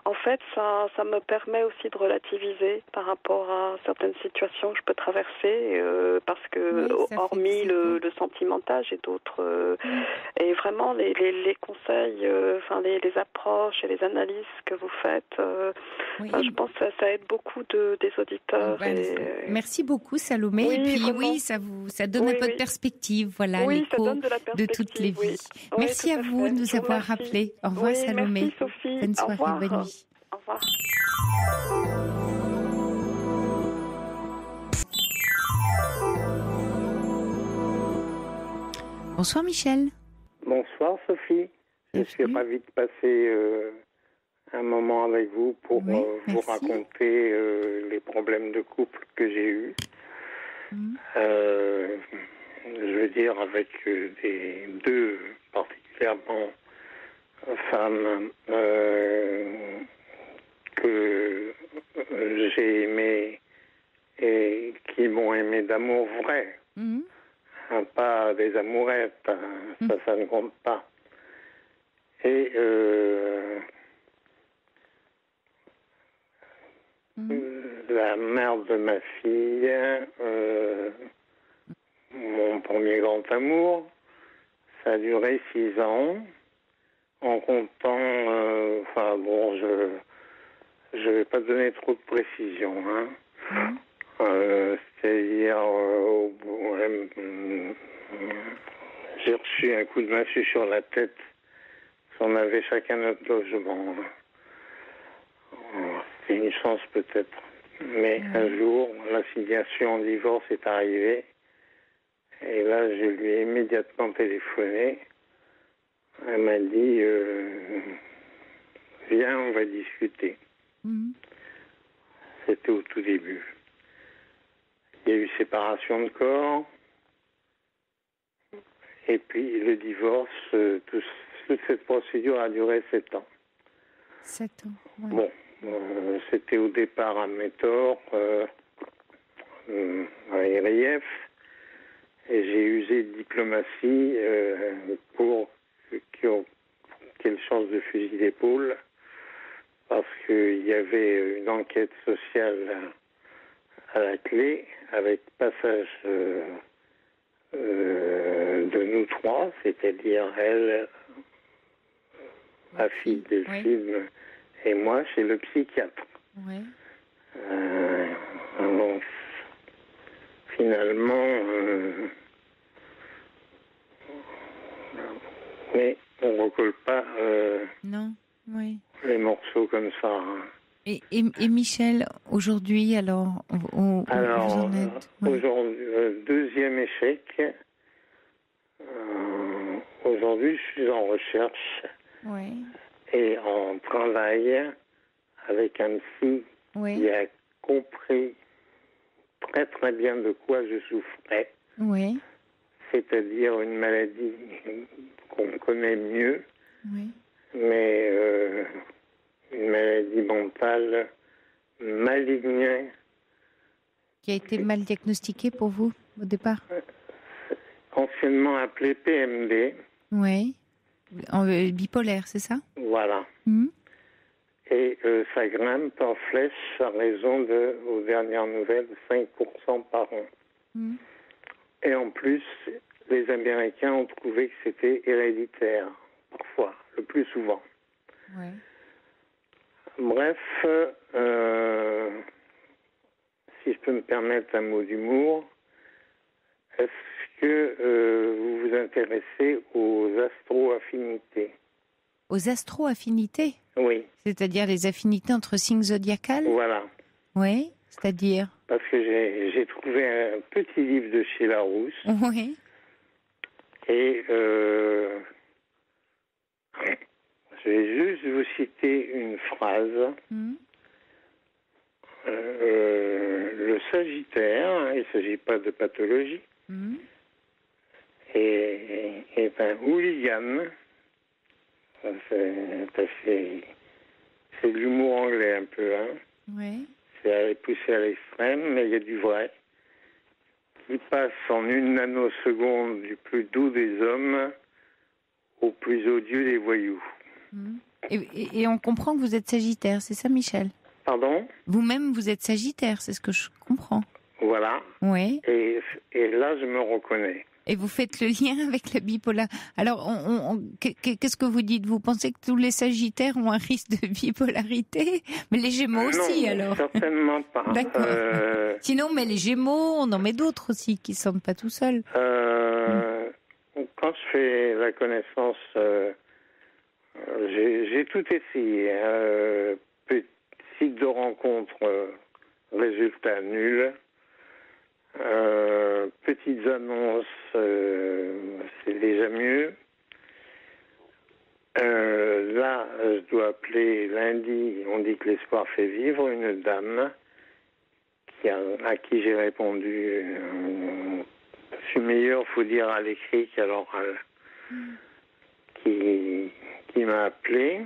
en fait, ça me permet aussi de relativiser par rapport à certaines situations que je peux traverser, parce que, hormis le sentimental, j'ai d'autres... et vraiment, les conseils, les approches et les analyses que vous faites, je pense que ça aide beaucoup des auditeurs. Merci beaucoup, Salomé. Et puis ça donne un peu de perspective, l'écho de toutes les vies. Merci à vous de nous avoir rappelé. Au revoir, Salomé. Merci, Sophie. Bonne soirée, bonne nuit. Au revoir. Bonsoir, Michel. Bonsoir, Sophie. Je suis ravi de passer un moment avec vous pour vous raconter les problèmes de couple que j'ai eus. Je veux dire avec des deux particulièrement femmes que j'ai aimées et qui m'ont aimé d'amour vrai. Pas des amourettes, ça ne compte pas. Et la mère de ma fille, mon premier grand amour, ça a duré 6 ans, en comptant, je vais pas donner trop de précisions, c'est-à-dire un coup de massue sur la tête. On avait chacun notre logement. C'était une chance peut-être. Mais un jour, l'assignation en divorce est arrivée. Et là, je lui ai immédiatement téléphoné. Elle m'a dit, viens, on va discuter. C'était au tout début. Il y a eu séparation de corps. Et puis le divorce, toute cette procédure a duré 7 ans. 7 ans, ouais. Bon, c'était au départ à Métor, à Yrief, et j'ai usé de diplomatie pour qu'elle change de fusil d'épaule, parce qu'il y avait une enquête sociale à la clé, avec passage de nous trois, c'est-à-dire elle, la fille Delphine, et moi, chez le psychiatre. Oui. Donc, finalement, mais on ne recolle pas non, oui. les morceaux comme ça. Hein. Et Michel, aujourd'hui, alors, où vous en êtes? Aujourd'hui, deuxième échec. Aujourd'hui, je suis en recherche et en travail avec un psy qui a compris très très bien de quoi je souffrais. Oui. C'est-à-dire une maladie qu'on connaît mieux, mais une maladie mentale maligne. Qui a été mal diagnostiquée pour vous, au départ? Anciennement appelée PMD. Oui. Bipolaire, c'est ça? Voilà. Et ça grimpe en flèche à raison de, aux dernières nouvelles, 5% par an. Et en plus, les Américains ont trouvé que c'était héréditaire, parfois, le plus souvent. Bref, si je peux me permettre un mot d'humour, est-ce que vous vous intéressez aux astro-affinités? Aux astro-affinités? Oui. C'est-à-dire les affinités entre signes zodiacales? Voilà. Oui, c'est-à-dire? Parce que j'ai trouvé un petit livre de chez Larousse. Oui. Et je vais juste vous citer une phrase. Le Sagittaire, il ne s'agit pas de pathologie, est un hooligan. C'est de l'humour anglais un peu, hein. Oui. C'est poussé à l'extrême, mais il y a du vrai. Qui passe en une nanoseconde du plus doux des hommes au plus odieux des voyous. Et on comprend que vous êtes Sagittaire, c'est ça, Michel? Pardon? Vous-même, vous êtes Sagittaire, c'est ce que je comprends. Voilà. Oui. Et là, je me reconnais. Et vous faites le lien avec la bipolarité. Alors, qu'est-ce que vous dites? Vous pensez que tous les Sagittaires ont un risque de bipolarité? Mais les Gémeaux aussi, non, alors? Certainement pas. D'accord. Sinon, mais les Gémeaux, on en met d'autres aussi qui ne se sentent pas tout seuls. Quand je fais la connaissance, j'ai tout essayé. Site de rencontre, résultat nul. Petites annonces, c'est déjà mieux. Là, je dois appeler lundi, on dit que l'espoir fait vivre, une dame à qui j'ai répondu je suis meilleur, faut dire, à l'écrit qu'à l'oral, qui m'a appelé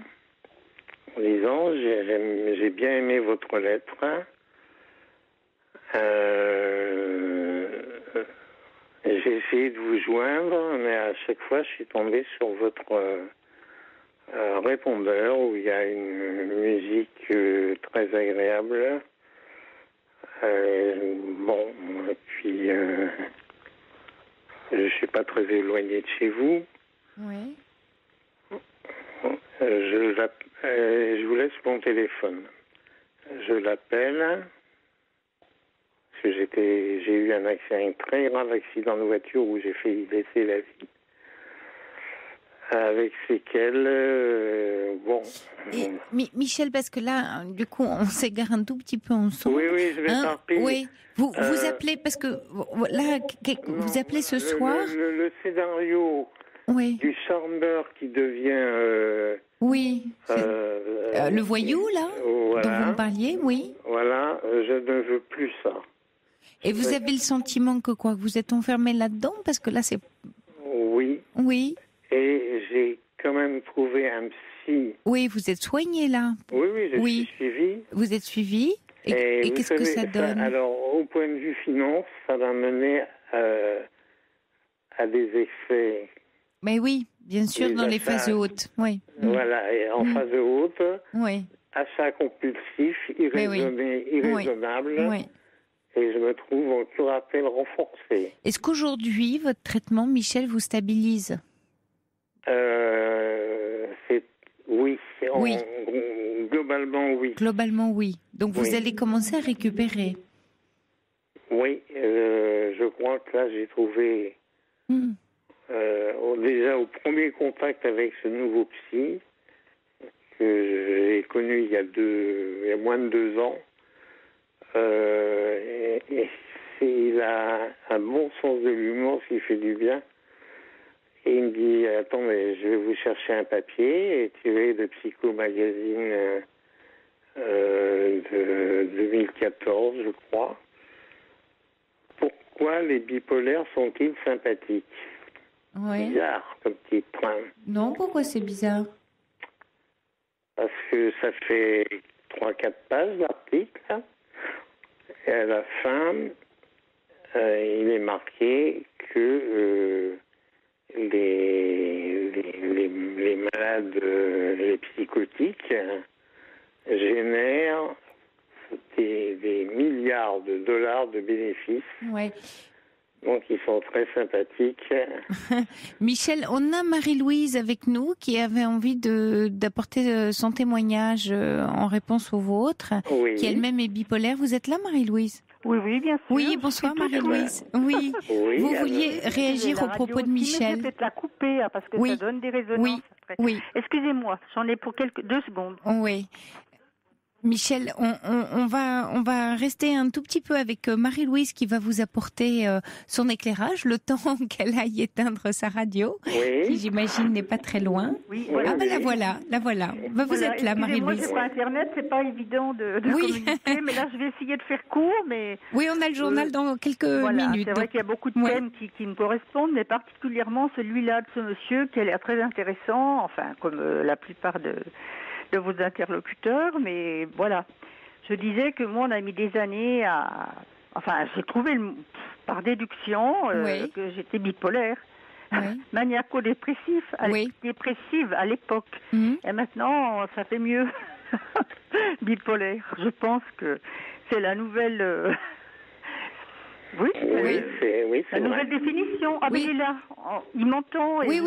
en disant j'ai bien aimé votre lettre. J'ai essayé de vous joindre, mais à chaque fois, je suis tombé sur votre répondeur où il y a une musique très agréable. Bon, et puis je ne suis pas très éloigné de chez vous. Oui. Je vous laisse mon téléphone. Je l'appelle. Parce que j'ai eu un très grave accident de voiture où j'ai failli laisser la vie. avec séquelles. Bon. Et, Michel, parce que là, du coup, on s'égare un tout petit peu ensemble. Oui, je vais partir. Oui, vous appelez, parce que là, vous appelez ce soir. Le scénario du charmeur qui devient. Le voyou, là, voilà, dont vous me parliez, oui. Voilà, je ne veux plus ça. Et vous avez le sentiment que quoi, que vous êtes enfermé là-dedans, parce que là, c'est. Oui. Oui. Et j'ai quand même trouvé un psy. Oui, vous êtes soigné là. Oui, je suis suivi. Vous êtes suivi. Et qu'est-ce que ça donne? Alors, au point de vue finance, ça va mener à des excès. Mais oui, bien sûr, dans les phases hautes. Oui. Voilà, et en phase haute, achat compulsif, irraisonnable. Oui. Et je me trouve en curatelle renforcée. Est-ce qu'aujourd'hui, votre traitement, Michel, vous stabilise? Oui. Globalement, oui. Globalement, oui. Donc, vous allez commencer à récupérer. Oui, je crois que là, j'ai trouvé... déjà, au premier contact avec ce nouveau psy, que j'ai connu il y a moins de 2 ans, il a un bon sens de l'humour, ce qui fait du bien. Et il me dit, attendez, je vais vous chercher un papier, tiré de Psycho Magazine de 2014, je crois. Pourquoi les bipolaires sont-ils sympathiques? Bizarre, comme petit point. Non, pourquoi c'est bizarre? Parce que ça fait 3-4 pages l'article. Et à la fin, il est marqué que les malades, les psychotiques, génèrent des milliards de dollars de bénéfices. Ouais. Donc, ils sont très sympathiques. Michel, on a Marie-Louise avec nous qui avait envie d'apporter son témoignage en réponse au vôtre, qui elle-même est bipolaire. Vous êtes là, Marie-Louise? Oui, bien sûr. Oui, bonsoir Marie-Louise. Oui. Vous vouliez réagir au propos de Michel? Je vais peut-être la couper parce que ça donne des résonances. Oui. Excusez-moi, j'en ai pour 2 secondes. Oui. Michel, on va rester un tout petit peu avec Marie-Louise qui va vous apporter son éclairage, le temps qu'elle aille éteindre sa radio, qui j'imagine n'est pas très loin. La voilà. Vous êtes là, Marie-Louise. Moi, c'est pas Internet, c'est pas évident de communiquer, mais là, je vais essayer de faire court. Mais oui, on a le journal dans quelques minutes. C'est vrai qu'il y a beaucoup de thèmes qui me correspondent, mais particulièrement celui-là de ce monsieur qui a l'air très intéressant, enfin, comme la plupart de vos interlocuteurs, mais voilà. Je disais que moi, on a mis des années à... Enfin, j'ai trouvé par déduction que j'étais bipolaire, maniaco-dépressive à l'époque. Et maintenant, ça fait mieux. Bipolaire. Je pense que c'est la nouvelle... c'est la nouvelle définition. Ah, mais il est là. Il m'entend. Oui.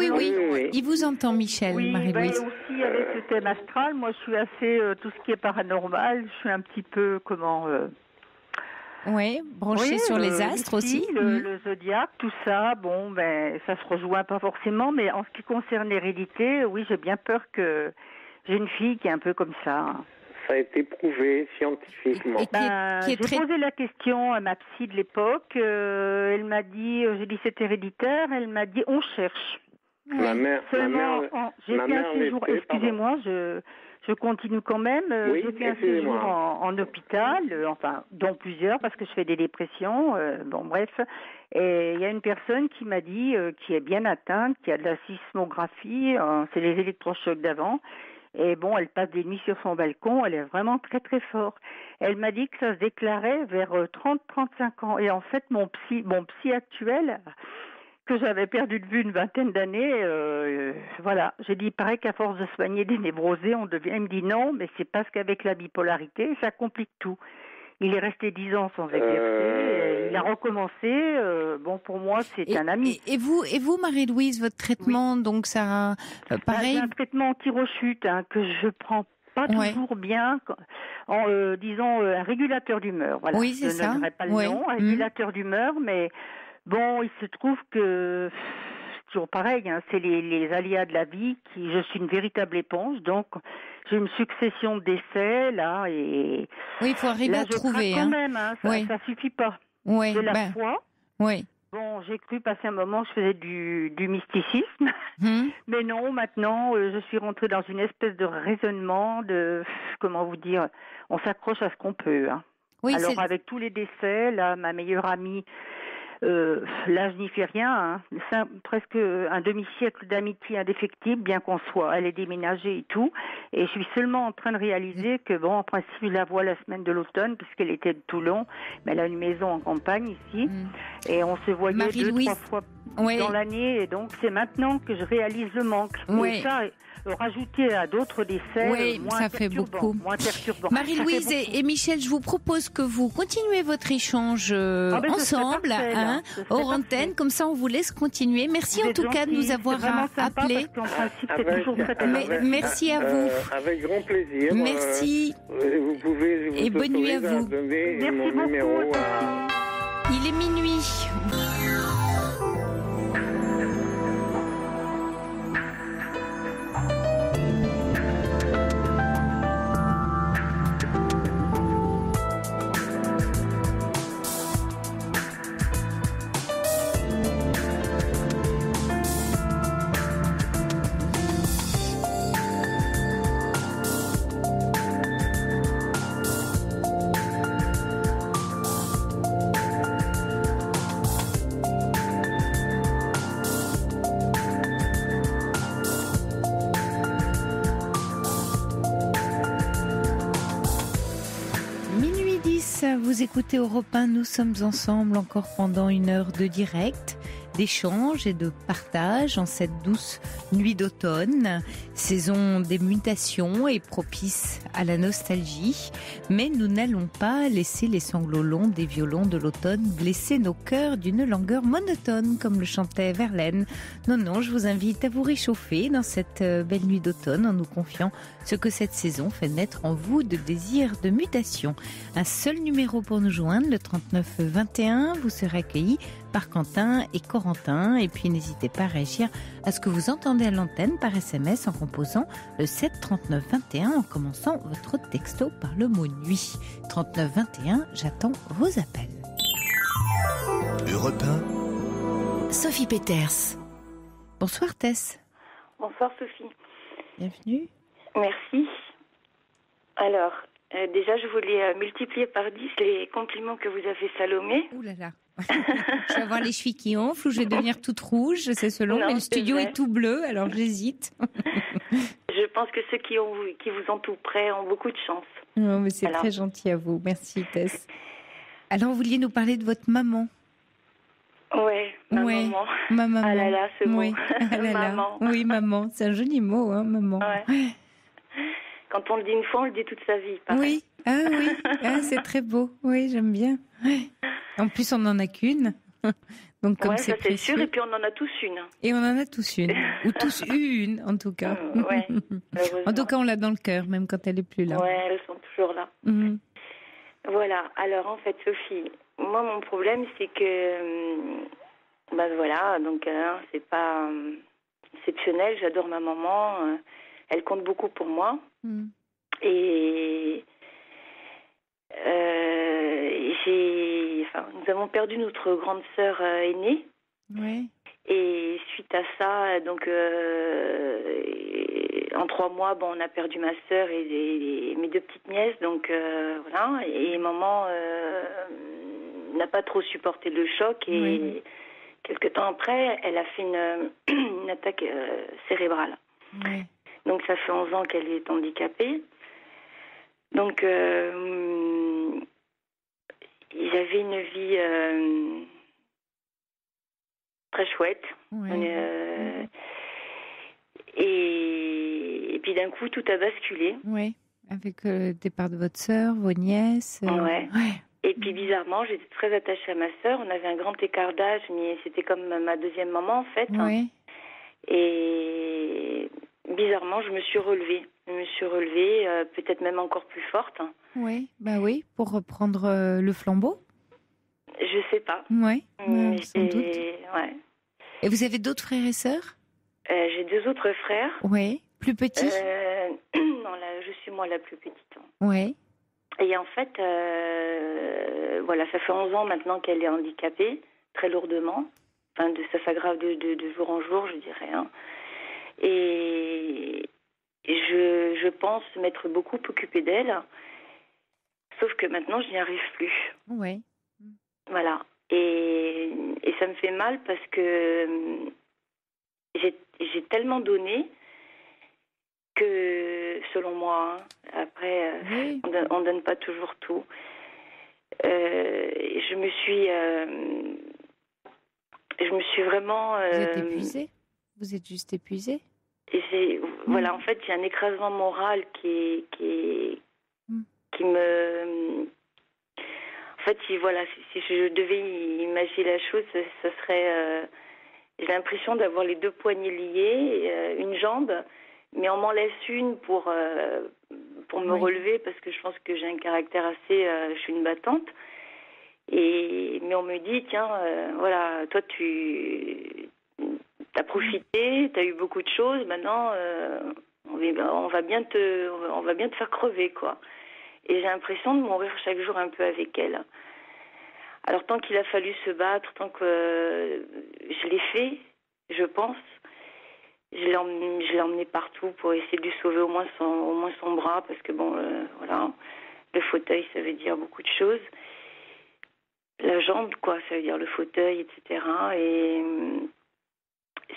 Il vous entend, Michel, Marie-Louise. Aussi, avec le thème astral, moi, je suis assez... tout ce qui est paranormal, je suis un petit peu, branchée sur les astres aussi. Le zodiaque, tout ça, ça se rejoint pas forcément, mais en ce qui concerne l'hérédité, oui, j'ai bien peur que j'ai une fille qui est un peu comme ça. Ça a été prouvé scientifiquement. J'ai posé la question à ma psy de l'époque. Elle m'a dit, j'ai dit c'est héréditaire. Elle m'a dit on cherche. Ma mère excusez-moi, je continue quand même. J'ai fait un séjour en hôpital, dont plusieurs parce que je fais des dépressions. Et il y a une personne qui m'a dit qui est bien atteinte, qui a de la sismographie, c'est les électrochocs d'avant. Et elle passe des nuits sur son balcon, elle est vraiment très très fort. Elle m'a dit que ça se déclarait vers 30-35 ans. Et en fait, mon psy actuel, que j'avais perdu de vue une 20aine d'années, j'ai dit, il paraît qu'à force de soigner des névrosés, on devient... Il me dit non, mais c'est parce qu'avec la bipolarité, ça complique tout. Il est resté 10 ans sans exercer, il a recommencé. Pour moi, c'est un ami. Et vous, Marie-Louise, votre traitement, donc ça, pareil. J'ai un traitement anti-rechute que je prends pas toujours bien. Disons un régulateur d'humeur. Voilà. Oui, c'est ça. Je ne donnerai pas le nom, un régulateur d'humeur, mais il se trouve que toujours pareil. Hein. C'est les aléas de la vie. Je suis une véritable éponge. Donc, j'ai une succession de décès, là. Et oui, il faut arriver à trouver. Quand même, hein. Ça suffit pas. Oui, j'ai la foi. Oui. Bon, j'ai cru passer un moment, je faisais du mysticisme. Mais non, maintenant, je suis rentrée dans une espèce de raisonnement comment vous dire, on s'accroche à ce qu'on peut. Hein. Oui, alors, avec tous les décès, là, ma meilleure amie, là, je n'y fais rien. Hein. C'est presque un demi-siècle d'amitié indéfectible, bien qu'on soit. Elle est déménagée et tout. Et je suis seulement en train de réaliser que, bon, en principe, je la vois la semaine de l'automne, puisqu'elle était de Toulon. Mais elle a une maison en campagne ici. Et on se voyait Marie-Louise. 2-3 fois dans l'année. Et donc, c'est maintenant que je réalise le manque. Et ça, rajouter à d'autres décès, moins ça fait beaucoup. Moins perturbant. Marie-Louise et Michel, je vous propose que vous continuez votre échange ensemble, hors antenne, comme ça on vous laisse continuer. Merci en tout cas de nous avoir appelés. Merci à vous. Avec grand plaisir. Merci. Vous pouvez et bonne nuit à vous. Donner mon numéro Il est minuit. Vous écoutez Europe 1, nous sommes ensemble encore pendant 1 heure de direct, d'échange et de partage en cette douce nuit d'automne, saison des mutations et propice à la nostalgie. Mais nous n'allons pas laisser les sanglots longs des violons de l'automne blesser nos cœurs d'une langueur monotone, comme le chantait Verlaine. Non, je vous invite à vous réchauffer dans cette belle nuit d'automne en nous confiant ce que cette saison fait naître en vous de désirs de mutation. Un seul numéro pour nous joindre, le 39 21. Vous serez accueillis par Quentin et Corentin. Et puis n'hésitez pas à réagir à ce que vous entendez à l'antenne par SMS en composant le 7 39 21 en commençant votre texto par le mot nuit. 39 21, j'attends vos appels. Europe 1. Sophie Peters. Bonsoir Tess. Bonsoir Sophie. Bienvenue. Merci. Alors, déjà je voulais multiplier par 10 les compliments que vous avez fait Salomé. Ouh là là. Je vais avoir les chevilles qui enflent ou je vais devenir toute rouge, c'est selon, mais le studio est tout bleu, alors j'hésite. Je pense que ceux qui vous ont tout près ont beaucoup de chance. Non, mais c'est très gentil à vous, merci Tess. Alors vous vouliez nous parler de votre maman? Maman. Ma maman. Ah là là, ce mot. Ah là là. Maman. Oui, maman, c'est un joli mot, hein, maman. Ouais. Quand on le dit une fois, on le dit toute sa vie. Pareil. Oui, c'est très beau. Oui, j'aime bien. En plus, on n'en a qu'une. Donc, comme c'est précieux. C'est sûr, et puis on en a tous une. Et on en a tous une. Ou tous une, en tout cas. En tout cas, on l'a dans le cœur, même quand elle n'est plus là. Oui, elles sont toujours là. Voilà. Alors, en fait, Sophie, moi, mon problème, c'est que... donc, c'est pas exceptionnel. J'adore ma maman. Elle compte beaucoup pour moi. Et... nous avons perdu notre grande sœur aînée. Oui. Et suite à ça, donc en 3 mois, on a perdu ma sœur et mes 2 petites nièces. Donc voilà. Et maman n'a pas trop supporté le choc. Et quelque temps après, elle a fait une attaque cérébrale. Oui. Donc ça fait 11 ans qu'elle est handicapée. Donc j'avais une vie très chouette. Et puis d'un coup, tout a basculé. Oui, avec le départ de votre sœur, vos nièces. Et puis bizarrement, j'étais très attachée à ma sœur. On avait un grand écart d'âge, mais c'était comme ma deuxième maman en fait. Oui. Et bizarrement, je me suis relevée. Peut-être même encore plus forte. Oui, pour reprendre le flambeau. Je sais pas. Oui, sans doute. Et vous avez d'autres frères et sœurs? J'ai 2 autres frères. Oui. Plus petits? Non, là, je suis moi la plus petite. Oui. Et en fait, voilà, ça fait 11 ans maintenant qu'elle est handicapée, très lourdement. Enfin, ça s'aggrave de jour en jour, je dirais. Hein. Et je pense m'être beaucoup occupée d'elle. Sauf que maintenant, je n'y arrive plus. Oui. Voilà. Et ça me fait mal parce que j'ai tellement donné que, selon moi, hein, après, on donne pas toujours tout. Je me suis vraiment... Vous êtes épuisée? Vous êtes juste épuisée? Voilà, en fait, j'ai un écrasement moral qui me... En fait, si je devais imaginer la chose, ce serait... j'ai l'impression d'avoir les 2 poignets liés, une jambe, mais on m'en laisse une pour me relever, parce que je pense que j'ai un caractère assez... je suis une battante. Mais on me dit, tiens, voilà, toi, tu as profité, tu as eu beaucoup de choses, maintenant, on va bien te faire crever, quoi. Et j'ai l'impression de mourir chaque jour un peu avec elle. Alors, tant qu'il a fallu se battre, tant que je l'ai fait, je pense, je l'ai emmené partout pour essayer de lui sauver au moins son bras, parce que, bon, voilà, le fauteuil, ça veut dire beaucoup de choses. La jambe, quoi, ça veut dire le fauteuil, etc.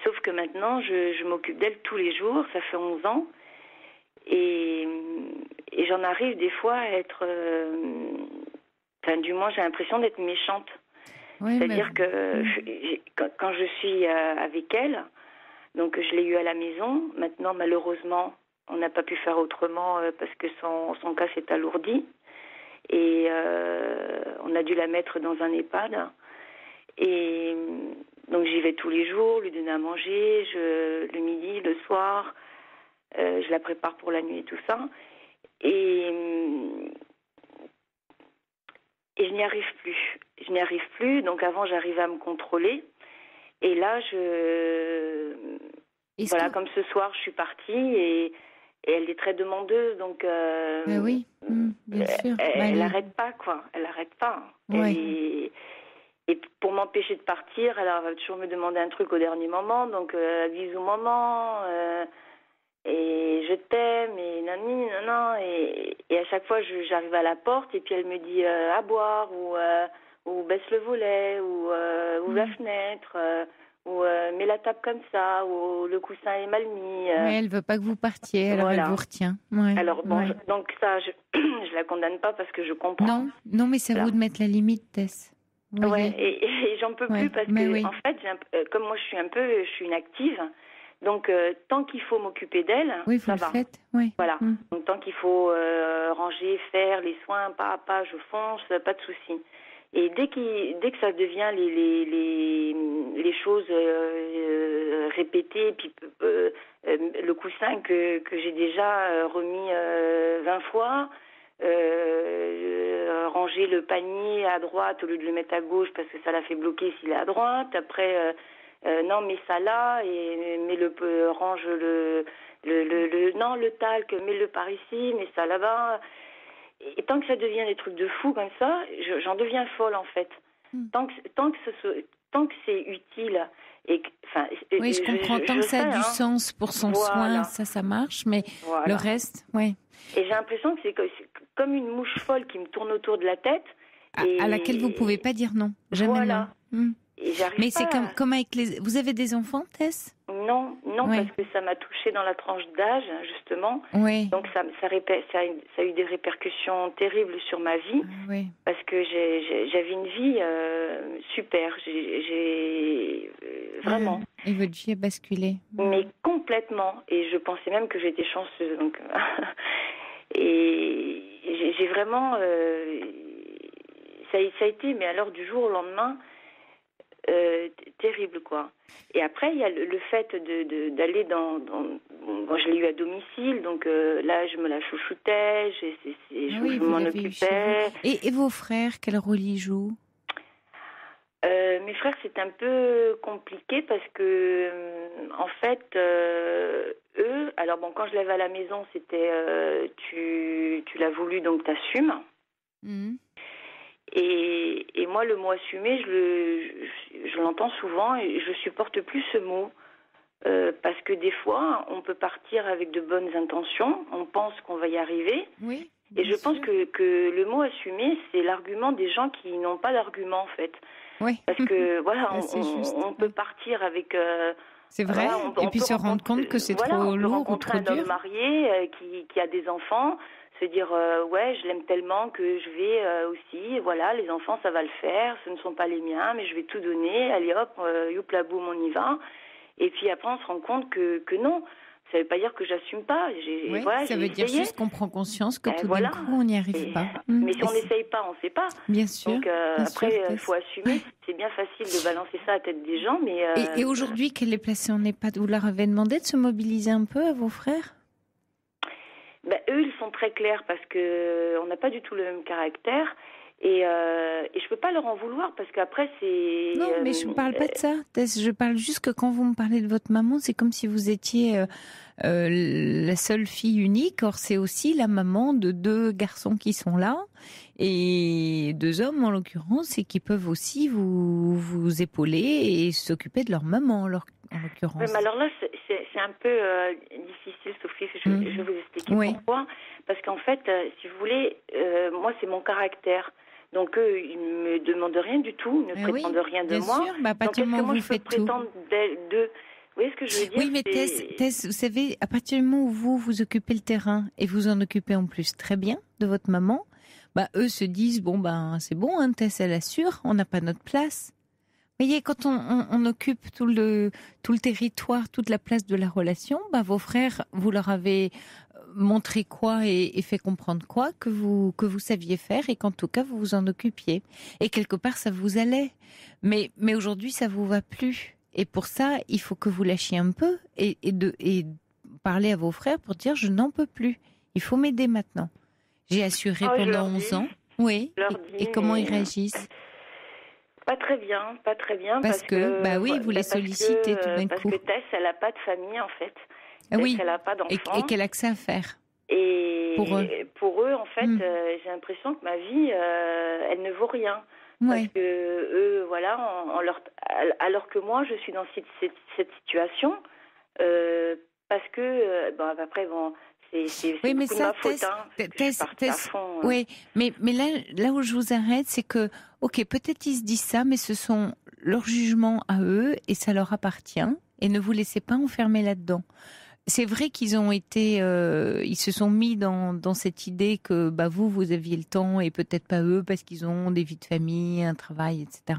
Sauf que maintenant, je m'occupe d'elle tous les jours, ça fait 11 ans, et j'en arrive des fois à être... du moins, j'ai l'impression d'être méchante. Oui, c'est-à-dire que quand je suis avec elle, donc je l'ai eue à la maison, maintenant, malheureusement, on n'a pas pu faire autrement parce que son cas s'est alourdi. Et on a dû la mettre dans un EHPAD. Et donc j'y vais tous les jours, lui donner à manger, le midi, le soir. Je la prépare pour la nuit et tout ça. Et je n'y arrive plus. Je n'y arrive plus. Donc avant, j'arrivais à me contrôler. Et là, voilà, comme ce soir, je suis partie et elle est très demandeuse, donc oui, bien sûr. Elle n'arrête pas, quoi. Elle n'arrête pas. Ouais. Et pour m'empêcher de partir, elle va toujours me demander un truc au dernier moment, donc bisous maman, et je t'aime, et nani, nanan, et à chaque fois j'arrive à la porte et puis elle me dit à boire ou baisse le volet ou ouvre la fenêtre. Ou mets la table comme ça, ou le coussin est mal mis. Mais elle veut pas que vous partiez, alors elle vous retient. Ouais. Alors bon, donc ça, je la condamne pas parce que je comprends. Non, mais c'est à vous de mettre la limite, Tess. Ouais, et j'en peux plus parce que en fait, comme moi je suis une active, donc tant qu'il faut m'occuper d'elle, ça va. Faites, voilà. Donc tant qu'il faut ranger, faire les soins, pas, je fonce, pas de souci. Et dès que ça devient les choses répétées, puis le coussin que j'ai déjà remis 20 fois, ranger le panier à droite au lieu de le mettre à gauche parce que ça l'a fait bloquer s'il est à droite. Après, non, mets ça là et range le talc, mets-le par ici, mets ça là-bas. Et tant que ça devient des trucs de fou comme ça, j'en deviens folle en fait. Tant que c'est utile et oui, je comprends. Tant que ça a du sens pour son soin, ça marche, mais le reste, Et j'ai l'impression que c'est comme une mouche folle qui me tourne autour de la tête. À laquelle vous pouvez pas dire non. Jamais non. Mais c'est comme avec les... Vous avez des enfants, Tess ? Non, parce que ça m'a touchée dans la tranche d'âge, justement. Oui. Donc ça a eu des répercussions terribles sur ma vie. Parce que j'avais une vie super. J'ai vraiment. Et votre vie a basculé. Mais complètement. Et je pensais même que j'étais chanceuse. Donc et j'ai vraiment... ça a été, mais alors du jour au lendemain... terrible, quoi. Et après, il y a le fait d'aller dans moi, je l'ai eu à domicile, donc là, je me la chouchoutais, je m'en occupais. Et vos frères, quel rôle ils jouent ? Mes frères, c'est un peu compliqué parce que, en fait, eux, alors bon, quand je l'avais à la maison, c'était tu l'as voulu, donc t'assumes. Et moi, le mot assumer, je l'entends souvent et je supporte plus ce mot. Parce que des fois, on peut partir avec de bonnes intentions, on pense qu'on va y arriver. Oui. Et je pense que le mot assumer, c'est l'argument des gens qui n'ont pas d'argument, en fait. Oui. Parce que, voilà, on peut partir avec... c'est vrai, voilà, et puis se rendre compte que c'est trop lourd ou trop dur. On peut rencontrer un homme marié qui a des enfants, se dire ouais, je l'aime tellement que je vais aussi, voilà, les enfants, ça va le faire, ce ne sont pas les miens, mais je vais tout donner, allez hop, youpla boum, on y va. Et puis après, on se rend compte que non. Ça ne veut pas dire que j'assume pas. Oui, voilà, ça veut dire juste qu'on prend conscience que tout d'un coup, on n'y arrive pas. Mais si on n'essaye pas, on ne sait pas. Bien sûr. Donc après, il faut assumer. C'est bien facile de balancer ça à la tête des gens. Mais et aujourd'hui, qu'elle est placée en EHPAD, vous leur avez demandé de se mobiliser un peu à vos frères ? Eux, ils sont très clairs parce qu'on n'a pas du tout le même caractère. Et je peux pas leur en vouloir parce qu'après c'est... Non, mais je ne parle pas de ça, Tess. Je parle juste que quand vous me parlez de votre maman, c'est comme si vous étiez la seule fille unique. Or, c'est aussi la maman de 2 garçons qui sont là et 2 hommes en l'occurrence et qui peuvent aussi vous épauler et s'occuper de leur maman en l'occurrence. Mais alors là, c'est un peu difficile, Sophie. Je vais vous expliquer pourquoi. Parce qu'en fait, si vous voulez, moi, c'est mon caractère. Donc eux, ils ne me demandent rien du tout, ne prétendent rien de moi. Sûr, à partir du moment où vous faites tout. Vous voyez ce que je veux dire ? Oui, mais Tess, vous savez, à partir du moment où vous occupez le terrain et vous en occupez en plus très bien de votre maman, eux se disent, c'est bon, hein, Tess, elle assure, on n'a pas notre place. Vous voyez, quand on occupe tout le territoire, toute la place de la relation, vos frères, vous leur avez montré quoi et fait comprendre quoi que vous saviez faire et qu'en tout cas vous vous en occupiez. Et quelque part ça vous allait. Mais aujourd'hui ça vous va plus. Et pour ça il faut que vous lâchiez un peu et parler à vos frères pour dire je n'en peux plus. Il faut m'aider maintenant. J'ai assuré pendant 11 ans. Oui. Et comment ils réagissent ? Pas très bien. Parce que oui, vous les sollicitez tout d'un coup. Parce que Tess, elle n'a pas de famille en fait. Oui, elle n'a pas d'enfants. Et qu'elle a que ça à faire. Et pour eux, en fait, j'ai l'impression que ma vie, elle ne vaut rien. Ouais. Parce que eux, voilà, alors que moi, je suis dans cette situation, parce que, après, c'est mais beaucoup ça, de ma faute. Tess, oui, mais là où je vous arrête, c'est que, ok, peut-être ils se disent ça, mais ce sont leurs jugements à eux et ça leur appartient. Et ne vous laissez pas enfermer là-dedans. C'est vrai qu'ils ont été, ils se sont mis dans cette idée que vous aviez le temps et peut-être pas eux parce qu'ils ont des vies de famille, un travail, etc.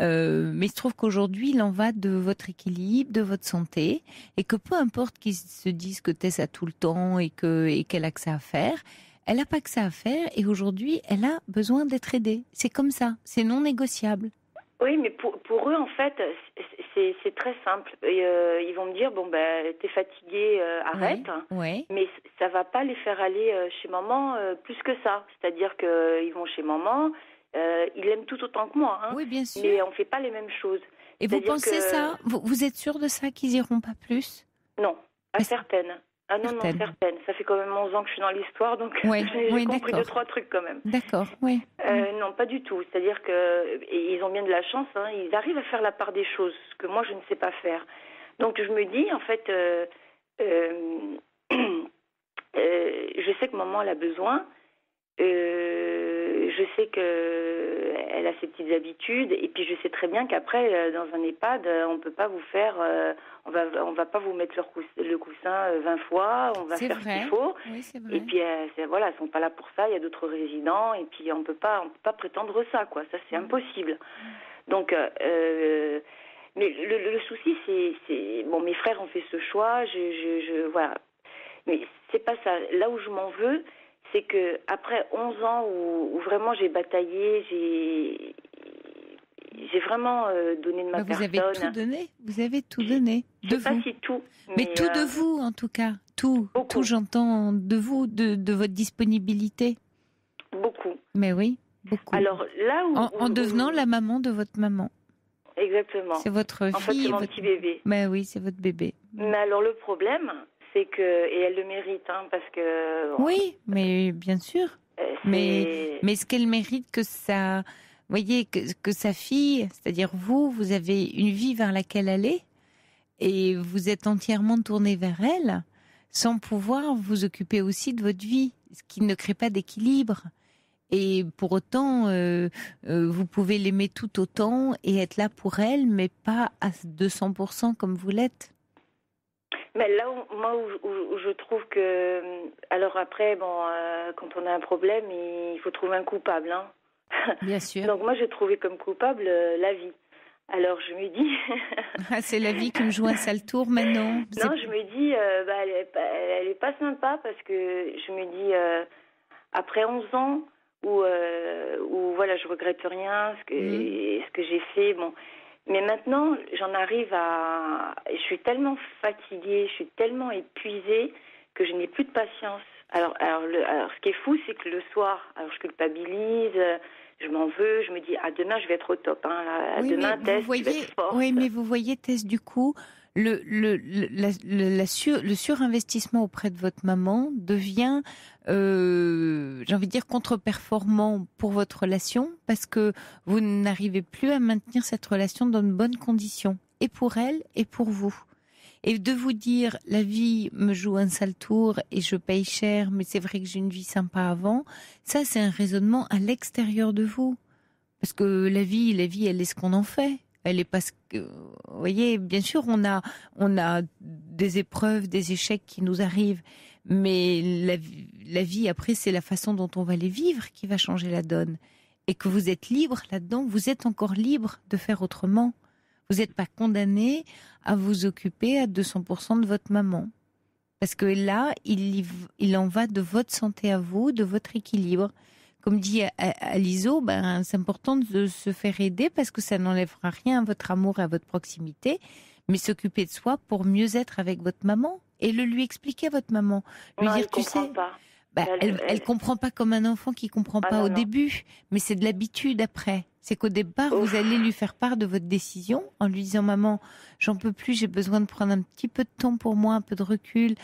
Mais il se trouve qu'aujourd'hui, il en va de votre équilibre, de votre santé, et que peu importe qu'ils se disent que Tess a tout le temps et qu'elle a que ça à faire, elle n'a pas que ça à faire et aujourd'hui, elle a besoin d'être aidée. C'est comme ça, c'est non négociable. Oui, mais pour eux, en fait, c'est très simple. Ils vont me dire, t'es fatiguée, arrête. Oui. Mais ça va pas les faire aller chez maman plus que ça. C'est-à-dire qu'ils vont chez maman, ils l'aiment tout autant que moi. Hein, oui, bien sûr. Mais on fait pas les mêmes choses. Et vous pensez ça ? Vous êtes sûre de ça, qu'ils iront pas plus ? Non, pas certaines. Ah non, certaines. Ça fait quand même 11 ans que je suis dans l'histoire, donc j'ai compris 2-3 trucs quand même. D'accord, oui. Non, pas du tout. C'est-à-dire qu'ils ont bien de la chance, hein, ils arrivent à faire la part des choses, ce que moi je ne sais pas faire. Donc je me dis, en fait, je sais que maman elle a besoin, je sais qu'elle a ses petites habitudes, et puis je sais très bien qu'après, dans un EHPAD, on peut pas vous faire... On va pas vous mettre le coussin 20 fois, on va faire ce qu'il faut. Oui, c'est vrai. Et puis voilà, ils sont pas là pour ça, il y a d'autres résidents et puis on peut pas prétendre ça quoi, ça c'est impossible. Donc mais le souci c'est bon, mes frères ont fait ce choix, je voilà. Mais c'est pas ça. Là où je m'en veux, c'est que après 11 ans où vraiment j'ai bataillé, j'ai vraiment donné de ma personne. Vous avez tout donné. Vous avez tout donné. De vous. Pas si tout. Mais tout de vous, en tout cas. Tout. Beaucoup. Tout, j'entends de vous, de votre disponibilité. Beaucoup. Mais oui. beaucoup. Alors là où... En devenant la maman de votre maman. Exactement. C'est votre fille. En fait, c'est mon petit bébé. Ben oui, c'est votre bébé. Mais alors le problème, c'est que... Et elle le mérite, parce que... Oui, mais bien sûr. Mais est-ce qu'elle mérite que ça... Vous voyez, que sa fille, c'est-à-dire vous avez une vie vers laquelle aller et vous êtes entièrement tourné vers elle sans pouvoir vous occuper aussi de votre vie, ce qui ne crée pas d'équilibre. Et pour autant, vous pouvez l'aimer tout autant et être là pour elle, mais pas à 200% comme vous l'êtes. Mais là, où je trouve que... Alors après, quand on a un problème, il faut trouver un coupable. Bien sûr. Donc moi, j'ai trouvé comme coupable la vie. Alors je me dis... c'est la vie qui me joue un sale tour maintenant. Non, je me dis, elle est pas sympa parce que je me dis, après 11 ans, où voilà, je regrette rien, ce que j'ai fait, bon. Mais maintenant, j'en arrive je suis tellement fatiguée, je suis tellement épuisée que je n'ai plus de patience. Alors, ce qui est fou, c'est que le soir, alors je culpabilise, je m'en veux, je me dis, demain, je vais être au top. Demain, Tess, je vais être forte. Oui, mais vous voyez, Tess, du coup, le surinvestissement auprès de votre maman devient, j'ai envie de dire, contre-performant pour votre relation parce que vous n'arrivez plus à maintenir cette relation dans de bonnes conditions, et pour elle et pour vous. Et de vous dire, la vie me joue un sale tour et je paye cher, mais c'est vrai que j'ai une vie sympa avant, ça c'est un raisonnement à l'extérieur de vous. Parce que la vie, elle est ce qu'on en fait. Elle est pas ce que... Vous voyez, bien sûr, on a des épreuves, des échecs qui nous arrivent, mais la vie, après, c'est la façon dont on va les vivre qui va changer la donne. Et que vous êtes libre là-dedans, vous êtes encore libre de faire autrement. Vous n'êtes pas condamné à vous occuper à 200% de votre maman. Parce que là, il en va de votre santé à vous, de votre équilibre. Comme dit Aliso, c'est important de se faire aider parce que ça n'enlèvera rien à votre amour et à votre proximité, mais s'occuper de soi pour mieux être avec votre maman et le lui expliquer à votre maman. Lui dire, tu sais, elle comprend pas comme un enfant qui comprend pas au début, mais c'est de l'habitude après. C'est qu'au départ, vous allez lui faire part de votre décision en lui disant, maman, j'en peux plus, j'ai besoin de prendre un petit peu de temps pour moi, un peu de recul.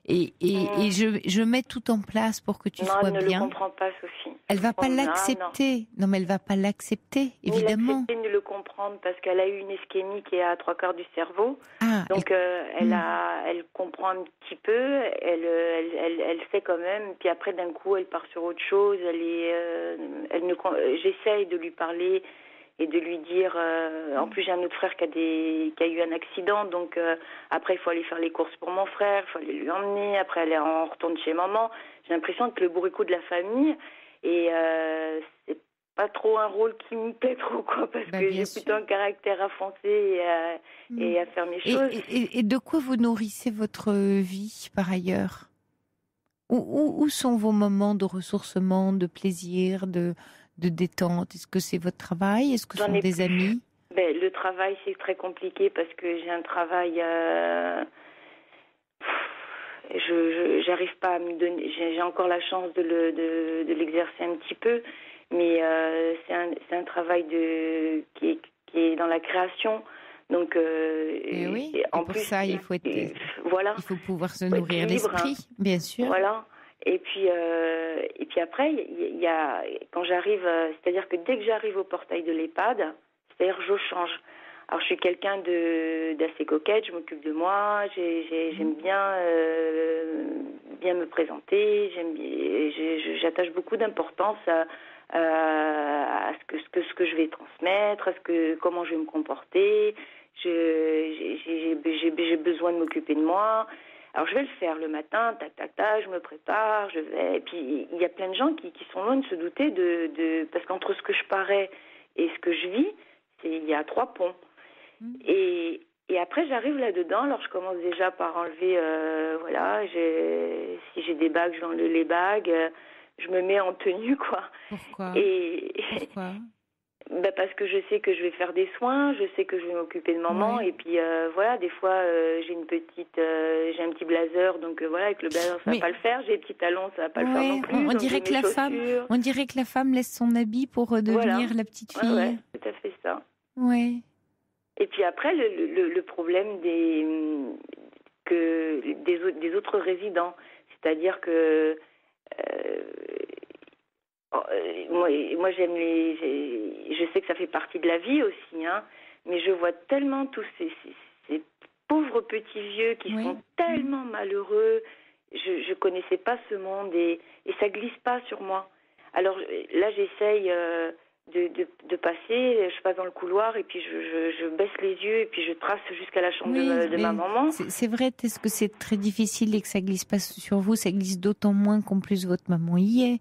Et je mets tout en place pour que tu sois bien. Non, elle ne le comprend pas, Sophie. Elle va pas l'accepter. Non, mais elle va pas l'accepter, évidemment. Ni le comprendre parce qu'elle a eu une ischémie qui est à 3/4 du cerveau. Donc elle comprend un petit peu, elle sait quand même. Puis après, d'un coup, elle part sur autre chose. J'essaye de lui parler et de lui dire, en plus j'ai un autre frère qui a eu un accident, donc après il faut aller faire les courses pour mon frère, il faut aller lui emmener, après on retourne chez maman. J'ai l'impression que le bourricot de la famille, et c'est pas trop un rôle qui me plaît trop, quoi, parce que j'ai plutôt un caractère à foncer et à faire mes choses. Et de quoi vous nourrissez votre vie par ailleurs ? Où sont vos moments de ressourcement, de plaisir, de détente? Est-ce que c'est votre travail? Est-ce que ce sont des amis? Le travail, c'est très compliqué parce que j'ai un travail... j'arrive pas à me donner... J'ai encore la chance de l'exercer un petit peu, mais c'est un travail qui est dans la création. Donc, en plus, ça, il faut il faut pouvoir se nourrir l'esprit, bien sûr. Voilà. Et puis après, il y a quand j'arrive, c'est-à-dire que dès que j'arrive au portail de l'EHPAD, c'est-à-dire je change. Alors je suis quelqu'un d'assez coquette, je m'occupe de moi, j'aime bien me présenter, j'attache beaucoup d'importance à ce que je vais transmettre, comment je vais me comporter. J'ai besoin de m'occuper de moi. Alors je vais le faire le matin, tac, je me prépare, je vais. Et puis il y a plein de gens qui sont loin de se douter parce qu'entre ce que je parais et ce que je vis, il y a 3 ponts. Et après j'arrive là-dedans, alors je commence déjà par enlever, si j'ai des bagues, j'enlève les bagues, je me mets en tenue, quoi. Pourquoi? Parce que je sais que je vais faire des soins, je sais que je vais m'occuper de maman, et puis voilà, des fois j'ai un petit blazer, donc voilà, avec le blazer ça va pas le faire, j'ai des petits talons, ça va pas le faire non plus. On dirait que la femme laisse son habit pour devenir la petite fille. Ouais, tout à fait ça. Ouais. Et puis après le problème des autres résidents, c'est-à-dire que moi je sais que ça fait partie de la vie aussi, hein, mais je vois tellement tous ces pauvres petits vieux qui sont tellement malheureux. Je connaissais pas ce monde et ça glisse pas sur moi. Alors là j'essaye de passer, je passe dans le couloir et puis je baisse les yeux et puis je trace jusqu'à la chambre de ma maman. C'est vrai, est-ce que c'est très difficile et que ça glisse pas sur vous, ça glisse d'autant moins qu'en plus votre maman y est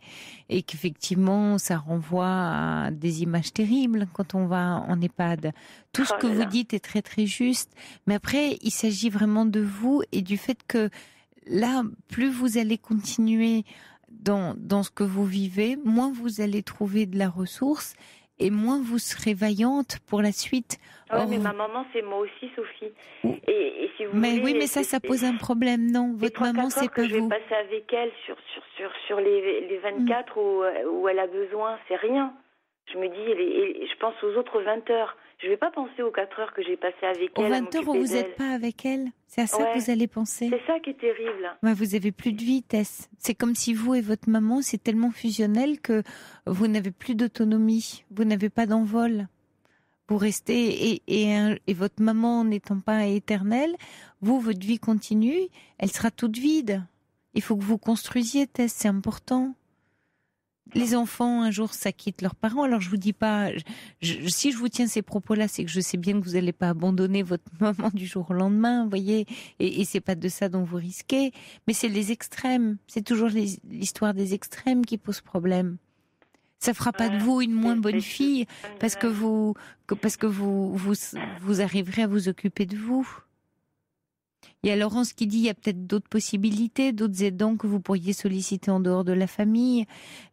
et qu'effectivement ça renvoie à des images terribles quand on va en EHPAD. Tout ce que vous dites est très très juste, mais après il s'agit vraiment de vous et du fait que là, plus vous allez continuer dans ce que vous vivez, moins vous allez trouver de la ressource et moins vous serez vaillante pour la suite. Mais ma maman, c'est moi aussi, Sophie. Et si vous mais voulez, oui, mais ça pose un problème, non. Votre maman, c'est pas vous. Je vais passer avec elle sur les 24 où elle a besoin, c'est rien. Je me dis, je pense aux autres 20 heures. Je ne vais pas penser aux 4 heures que j'ai passées avec elle. Aux 20 heures où vous n'êtes pas avec elle, c'est à ça que vous allez penser. C'est ça qui est terrible. Vous avez plus de vitesse. C'est comme si vous et votre maman, c'est tellement fusionnel que vous n'avez plus d'autonomie. Vous n'avez pas d'envol. Vous restez, et votre maman n'étant pas éternelle, votre vie continue, elle sera toute vide. Il faut que vous construisiez, Tess, c'est important. Les enfants, un jour, ça quitte leurs parents. Alors, je vous dis pas, si je vous tiens ces propos-là, c'est que je sais bien que vous n'allez pas abandonner votre maman du jour au lendemain, vous voyez. Et c'est pas de ça dont vous risquez. Mais c'est les extrêmes. C'est toujours l'histoire des extrêmes qui pose problème. Ça fera pas de vous une moins bonne fille parce que vous arriverez à vous occuper de vous. Il y a Laurence qui dit il y a peut-être d'autres possibilités, d'autres aidants que vous pourriez solliciter en dehors de la famille.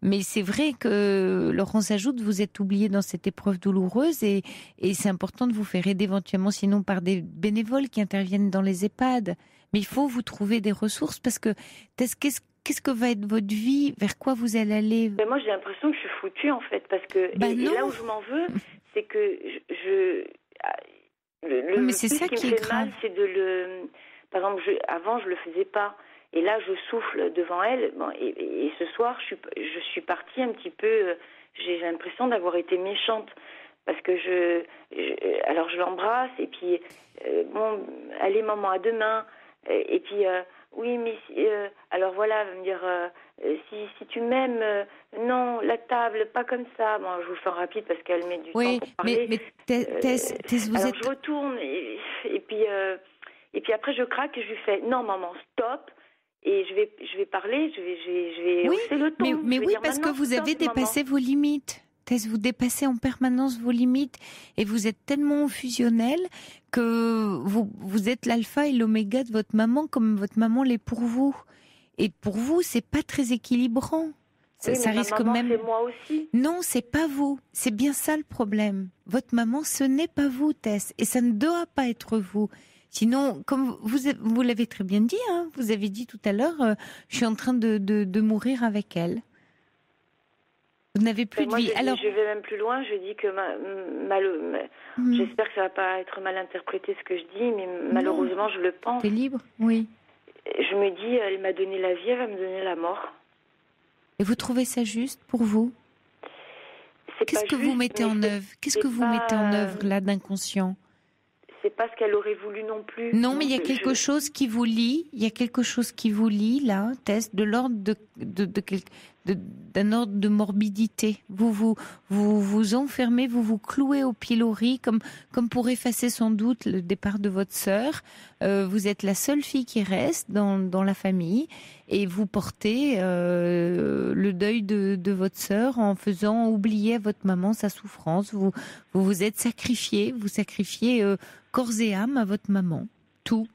Mais c'est vrai que Laurence ajoute, vous êtes oublié dans cette épreuve douloureuse et c'est important de vous faire aider éventuellement sinon par des bénévoles qui interviennent dans les EHPAD. Mais il faut vous trouver des ressources parce que qu'est-ce que va être votre vie, vers quoi vous allez aller? Mais moi j'ai l'impression que je suis foutue en fait parce que et là où je m'en veux, c'est que mais c'est ça qui est grave. Mal, c'est par exemple, avant je le faisais pas, et là je souffle devant elle. Bon, et ce soir je suis partie un petit peu. J'ai l'impression d'avoir été méchante parce que alors je l'embrasse et puis allez maman, à demain. Et puis oui mais alors voilà, elle va me dire si tu m'aimes, non la table pas comme ça. Bon, je vous le fais rapide parce qu'elle met du temps pour parler. Mais Tess, vous alors êtes... je retourne et puis après je craque et je lui fais non maman stop et je vais parler, je vais hausser le ton. Mais oui, parce que vous avez dépassé vos limites. Tess, vous dépassez en permanence vos limites et vous êtes tellement fusionnel que vous êtes l'alpha et l'oméga de votre maman comme votre maman l'est pour vous. Et pour vous, c'est pas très équilibrant. Oui, ça risque maman, même. C'est moi aussi. Non, c'est pas vous. C'est bien ça le problème. Votre maman, ce n'est pas vous, Tess, et ça ne doit pas être vous. Sinon, comme vous l'avez très bien dit, hein, vous avez dit tout à l'heure, je suis en train de mourir avec elle. Vous n'avez plus de vie. Alors, je vais même plus loin. Je dis que j'espère que ça va pas être mal interprété ce que je dis, mais malheureusement, je le pense. T'es libre, oui. Je me dis, elle m'a donné la vie, elle va me donner la mort. Et vous trouvez ça juste pour vous? Qu'est-ce que vous mettez en œuvre? Qu'est-ce que vous mettez en œuvre là d'inconscient? C'est pas ce qu'elle aurait voulu non plus. Non, mais il y a quelque chose qui vous lie. Il y a quelque chose qui vous lie là, Tess, de l'ordre d'un ordre de morbidité. Vous enfermez, vous vous clouez au pilori comme pour effacer sans doute le départ de votre sœur. Vous êtes la seule fille qui reste dans la famille et vous portez le deuil de votre sœur en faisant oublier à votre maman sa souffrance. Vous êtes sacrifié, vous sacrifiez corps et âme à votre maman. Tout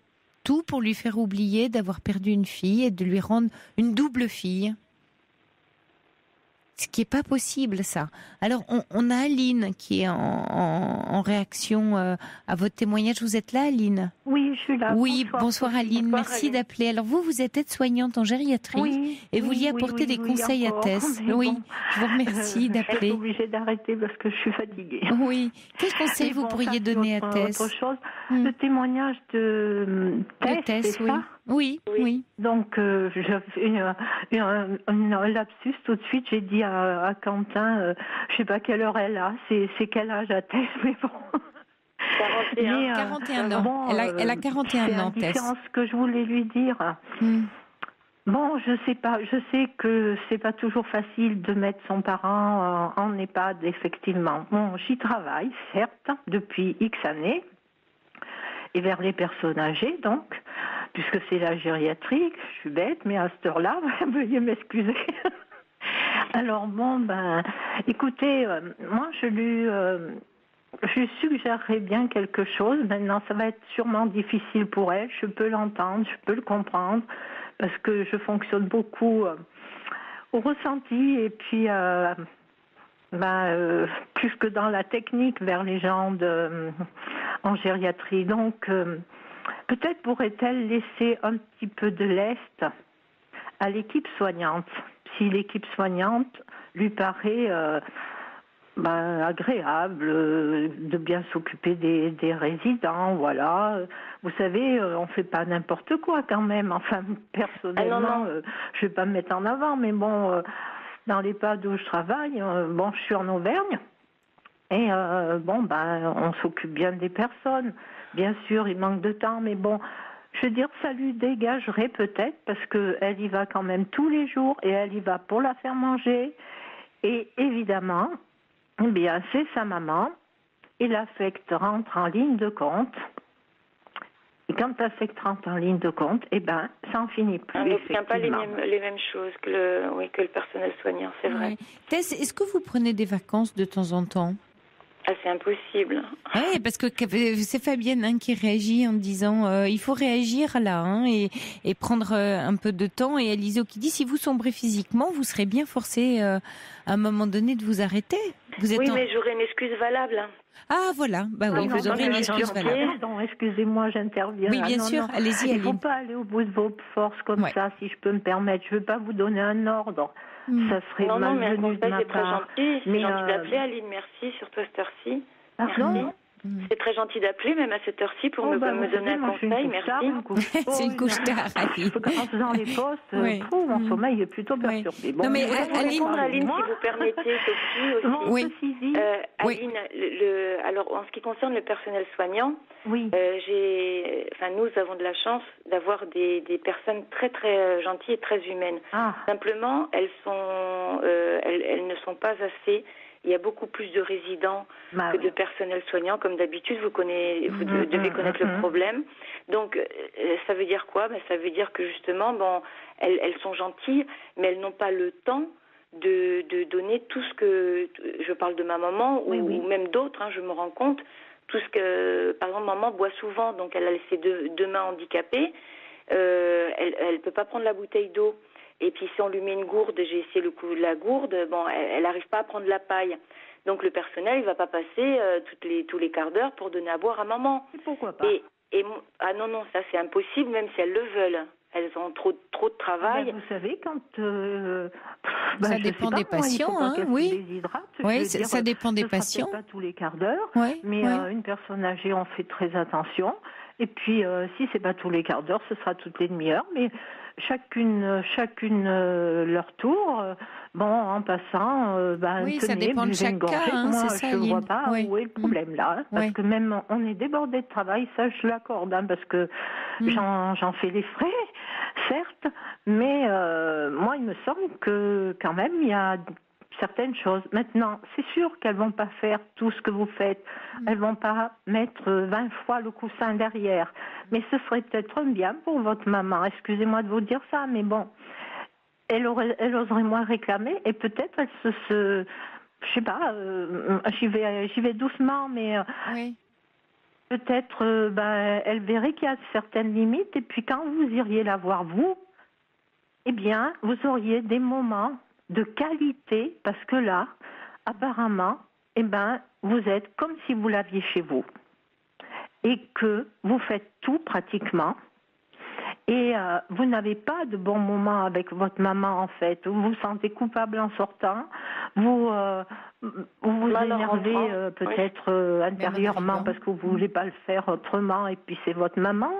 pour lui faire oublier d'avoir perdu une fille et de lui rendre une double fille. Ce qui est pas possible, ça. Alors, on a Aline qui est en réaction à votre témoignage. Vous êtes là, Aline? Oui, je suis là. Oui, bonsoir Aline. Bonsoir, Merci Aline. d'appeler. Alors, vous êtes aide-soignante en gériatrie et vous vouliez apporter des conseils à Tess. Oui, bon, je vous remercie d'appeler. Je suis obligée d'arrêter parce que je suis fatiguée. Oui. Quel conseil vous pourriez donner à Tess? Autre chose, le témoignage de Tess, c'est oui. ça? Oui. Donc, j'ai fait un lapsus tout de suite. J'ai dit à Quentin, je sais pas quelle heure elle a, c'est quel âge a Tess, mais bon. 41 ans. Bon, elle a 41 ans, Tess. Ce que je voulais lui dire. Bon, je sais que c'est pas toujours facile de mettre son parent en EHPAD, effectivement. Bon, j'y travaille, certes, depuis X années, et vers les personnes âgées, donc, puisque c'est la gériatrie, je suis bête, mais à cette heure-là, veuillez m'excuser. Alors bon, écoutez, moi je lui suggérerais bien quelque chose. Maintenant, ça va être sûrement difficile pour elle. Je peux l'entendre, je peux le comprendre, parce que je fonctionne beaucoup au ressenti et puis plus que dans la technique vers les gens en gériatrie. Donc, peut-être pourrait-elle laisser un petit peu de lest à l'équipe soignante. Si l'équipe soignante lui paraît agréable de bien s'occuper des résidents, voilà. Vous savez, on fait pas n'importe quoi quand même. Enfin, personnellement, je vais pas me mettre en avant, mais bon, dans l'EHPAD où je travaille, je suis en Auvergne, et on s'occupe bien des personnes. Bien sûr, il manque de temps, mais bon, je veux dire, ça lui dégagerait peut-être, parce qu'elle y va quand même tous les jours, et elle y va pour la faire manger, et évidemment, eh bien, c'est sa maman, et l'affect rentre en ligne de compte. Et quand l'affect rentre en ligne de compte, ça en finit plus. On n'obtient pas les mêmes choses que le personnel soignant, c'est vrai. Oui. Tess, est-ce que vous prenez des vacances de temps en temps? Ah, c'est impossible. Oui, parce que c'est Fabienne qui réagit en disant il faut réagir là et prendre un peu de temps. Et Aliso qui dit si vous sombrez physiquement, vous serez bien forcé à un moment donné de vous arrêter. Mais j'aurai une excuse valable. Ah voilà, vous aurez une excuse valable. Pardon, excusez-moi, j'interviens. Oui, bien sûr, allez-y. Il ne faut pas aller au bout de vos forces comme ça, si je peux me permettre. Je ne veux pas vous donner un ordre. Ça serait malvenu de ma part. C'est gentil d'appeler, Aline, merci, surtout à cette heure-ci. Merci. C'est très gentil d'appeler, même à cette heure-ci, pour me donner un conseil. Merci. C'est une couche tard, Aline. En faisant les postes, mon sommeil est plutôt perturbé. Non, mais Aline, si vous permettez, Sophie, aussi. Aline, alors en ce qui concerne le personnel soignant, nous avons de la chance d'avoir des personnes très très gentilles et très humaines. Simplement, elles ne sont pas assez. Il y a beaucoup plus de résidents que de personnel soignant, comme d'habitude. Vous devez connaître le problème. Donc, ça veut dire quoi? Ça veut dire que justement, elles sont gentilles, mais elles n'ont pas le temps de donner tout ce que... Je parle de ma maman ou même d'autres, je me rends compte. Tout ce que... Par exemple, maman boit souvent, donc elle a ses deux mains handicapées. Elle ne peut pas prendre la bouteille d'eau. Et puis si on lui met une gourde, j'ai essayé le coup de la gourde, elle n'arrive pas à prendre la paille. Donc le personnel, il va pas passer tous les quarts d'heure pour donner à boire à maman. Pourquoi pas? Non, ça c'est impossible, même si elles le veulent. Elles ont trop de travail. Vous savez, quand ça dépend des patients, ça dépend des patients. Pas tous les quarts d'heure, mais une personne âgée, on fait très attention. Et puis, si c'est pas tous les quarts d'heure, ce sera toutes les demi-heures, mais chacune leur tour. En passant, ça dépend de chaque cas. Moi, c'est ça, je ne vois pas où est le problème là, parce que même on est débordé de travail, ça je l'accorde, parce que j'en fais les frais, certes, mais moi il me semble que quand même il y a certaines choses. Maintenant, c'est sûr qu'elles vont pas faire tout ce que vous faites. Elles vont pas mettre 20 fois le coussin derrière. Mais ce serait peut-être bien pour votre maman. Excusez-moi de vous dire ça, mais bon, elle oserait moins réclamer et peut-être elle je sais pas, j'y vais doucement, mais peut-être elle verrait qu'il y a certaines limites et puis quand vous iriez la voir vous, eh bien, vous auriez des moments de qualité, parce que là, apparemment, vous êtes comme si vous l'aviez chez vous et que vous faites tout pratiquement. Et vous n'avez pas de bons moments avec votre maman, en fait. Vous vous sentez coupable en sortant. Vous vous énervez peut-être intérieurement parce que vous ne voulez pas le faire autrement. Et puis c'est votre maman.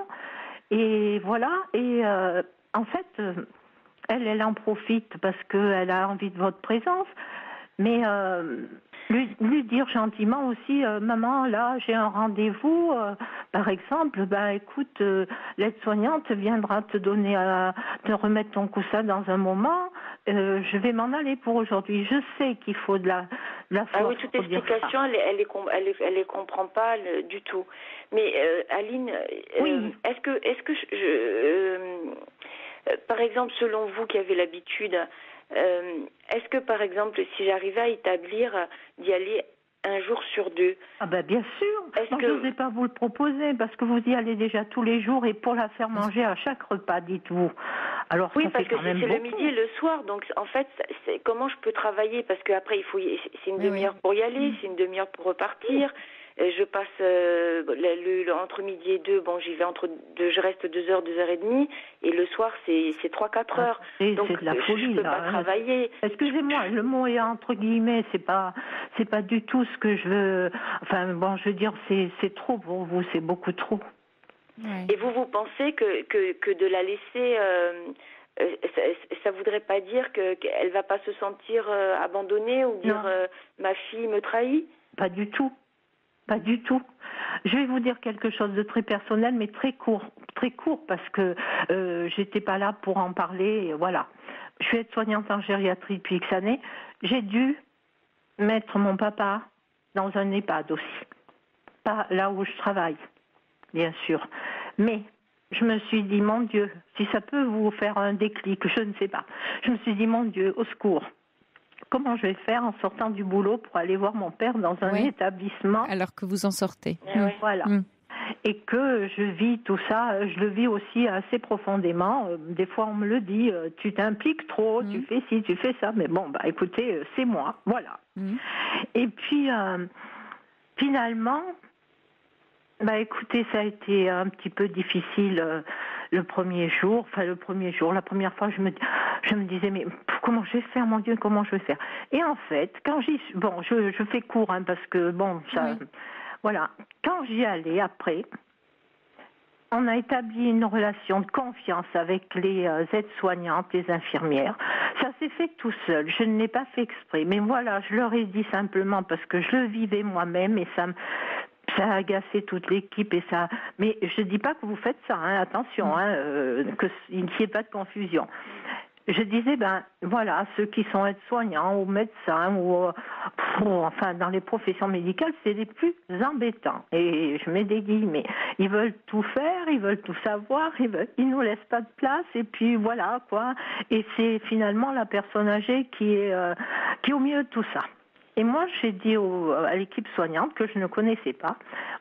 Et voilà. Et en fait, elle en profite parce qu'elle a envie de votre présence. Mais lui dire gentiment aussi, maman, là, j'ai un rendez-vous, par exemple, écoute, l'aide-soignante viendra te remettre ton coussin dans un moment, je vais m'en aller pour aujourd'hui. Je sais qu'il faut de la force. Ah oui, toute explication, elle les comprend pas du tout. Mais Aline, oui. est-ce que par exemple, selon vous qui avez l'habitude, est-ce que, par exemple, si j'arrivais à établir d'y aller un jour sur 2? Ah bien sûr. Je n'osais pas vous le proposer parce que vous y allez déjà tous les jours et pour la faire manger à chaque repas, dites-vous. Alors oui, ça parce fait que quand même c'est beaucoup. le midi et le soir. Donc, en fait, comment je peux travailler? Parce qu'après, c'est une demi-heure pour y aller, c'est une demi-heure pour repartir. Je passe entre midi et 2, j'y vais je reste 2 heures, 2 heures et demie, et le soir c'est 3-4 heures. Donc c'est de la folie, je peux pas travailler. Excusez-moi, le mot est entre guillemets, c'est pas du tout ce que je veux. Enfin je veux dire, c'est trop pour vous, c'est beaucoup trop. Ouais. Et vous pensez que de la laisser, ça voudrait pas dire qu'elle va pas se sentir abandonnée ou dire ma fille me trahit? Pas du tout. Pas du tout. Je vais vous dire quelque chose de très personnel, mais très court parce que j'étais pas là pour en parler. Voilà. Je suis aide-soignante en gériatrie depuis X années. J'ai dû mettre mon papa dans un EHPAD aussi. Pas là où je travaille, bien sûr. Mais je me suis dit, mon Dieu, si ça peut vous faire un déclic, je ne sais pas. Je me suis dit, mon Dieu, au secours. Comment je vais faire en sortant du boulot pour aller voir mon père dans un établissement? Alors que vous en sortez. Voilà. Et que je vis tout ça, je le vis aussi assez profondément. Des fois, on me le dit, tu t'impliques trop, tu fais ci, tu fais ça. Mais bon, écoutez, c'est moi, voilà. Et puis, finalement, écoutez, ça a été un petit peu difficile la première fois, je me disais, mais comment je vais faire, mon Dieu, comment je vais faire? Et en fait, quand je fais court, parce que, voilà, quand j'y allais après, on a établi une relation de confiance avec les aides-soignantes, les infirmières. Ça s'est fait tout seul, je ne l'ai pas fait exprès, mais voilà, je leur ai dit simplement parce que je le vivais moi-même et ça a agacé toute l'équipe et ça. Mais je dis pas que vous faites ça, attention, qu'il n'y ait pas de confusion. Je disais, voilà, ceux qui sont aides-soignants ou médecins ou dans les professions médicales, c'est les plus embêtants. Et je mets des guillemets. Ils veulent tout faire, ils veulent tout savoir, ils nous laissent pas de place. Et puis voilà quoi. Et c'est finalement la personne âgée qui est au milieu de tout ça. Et moi, j'ai dit à l'équipe soignante que je ne connaissais pas,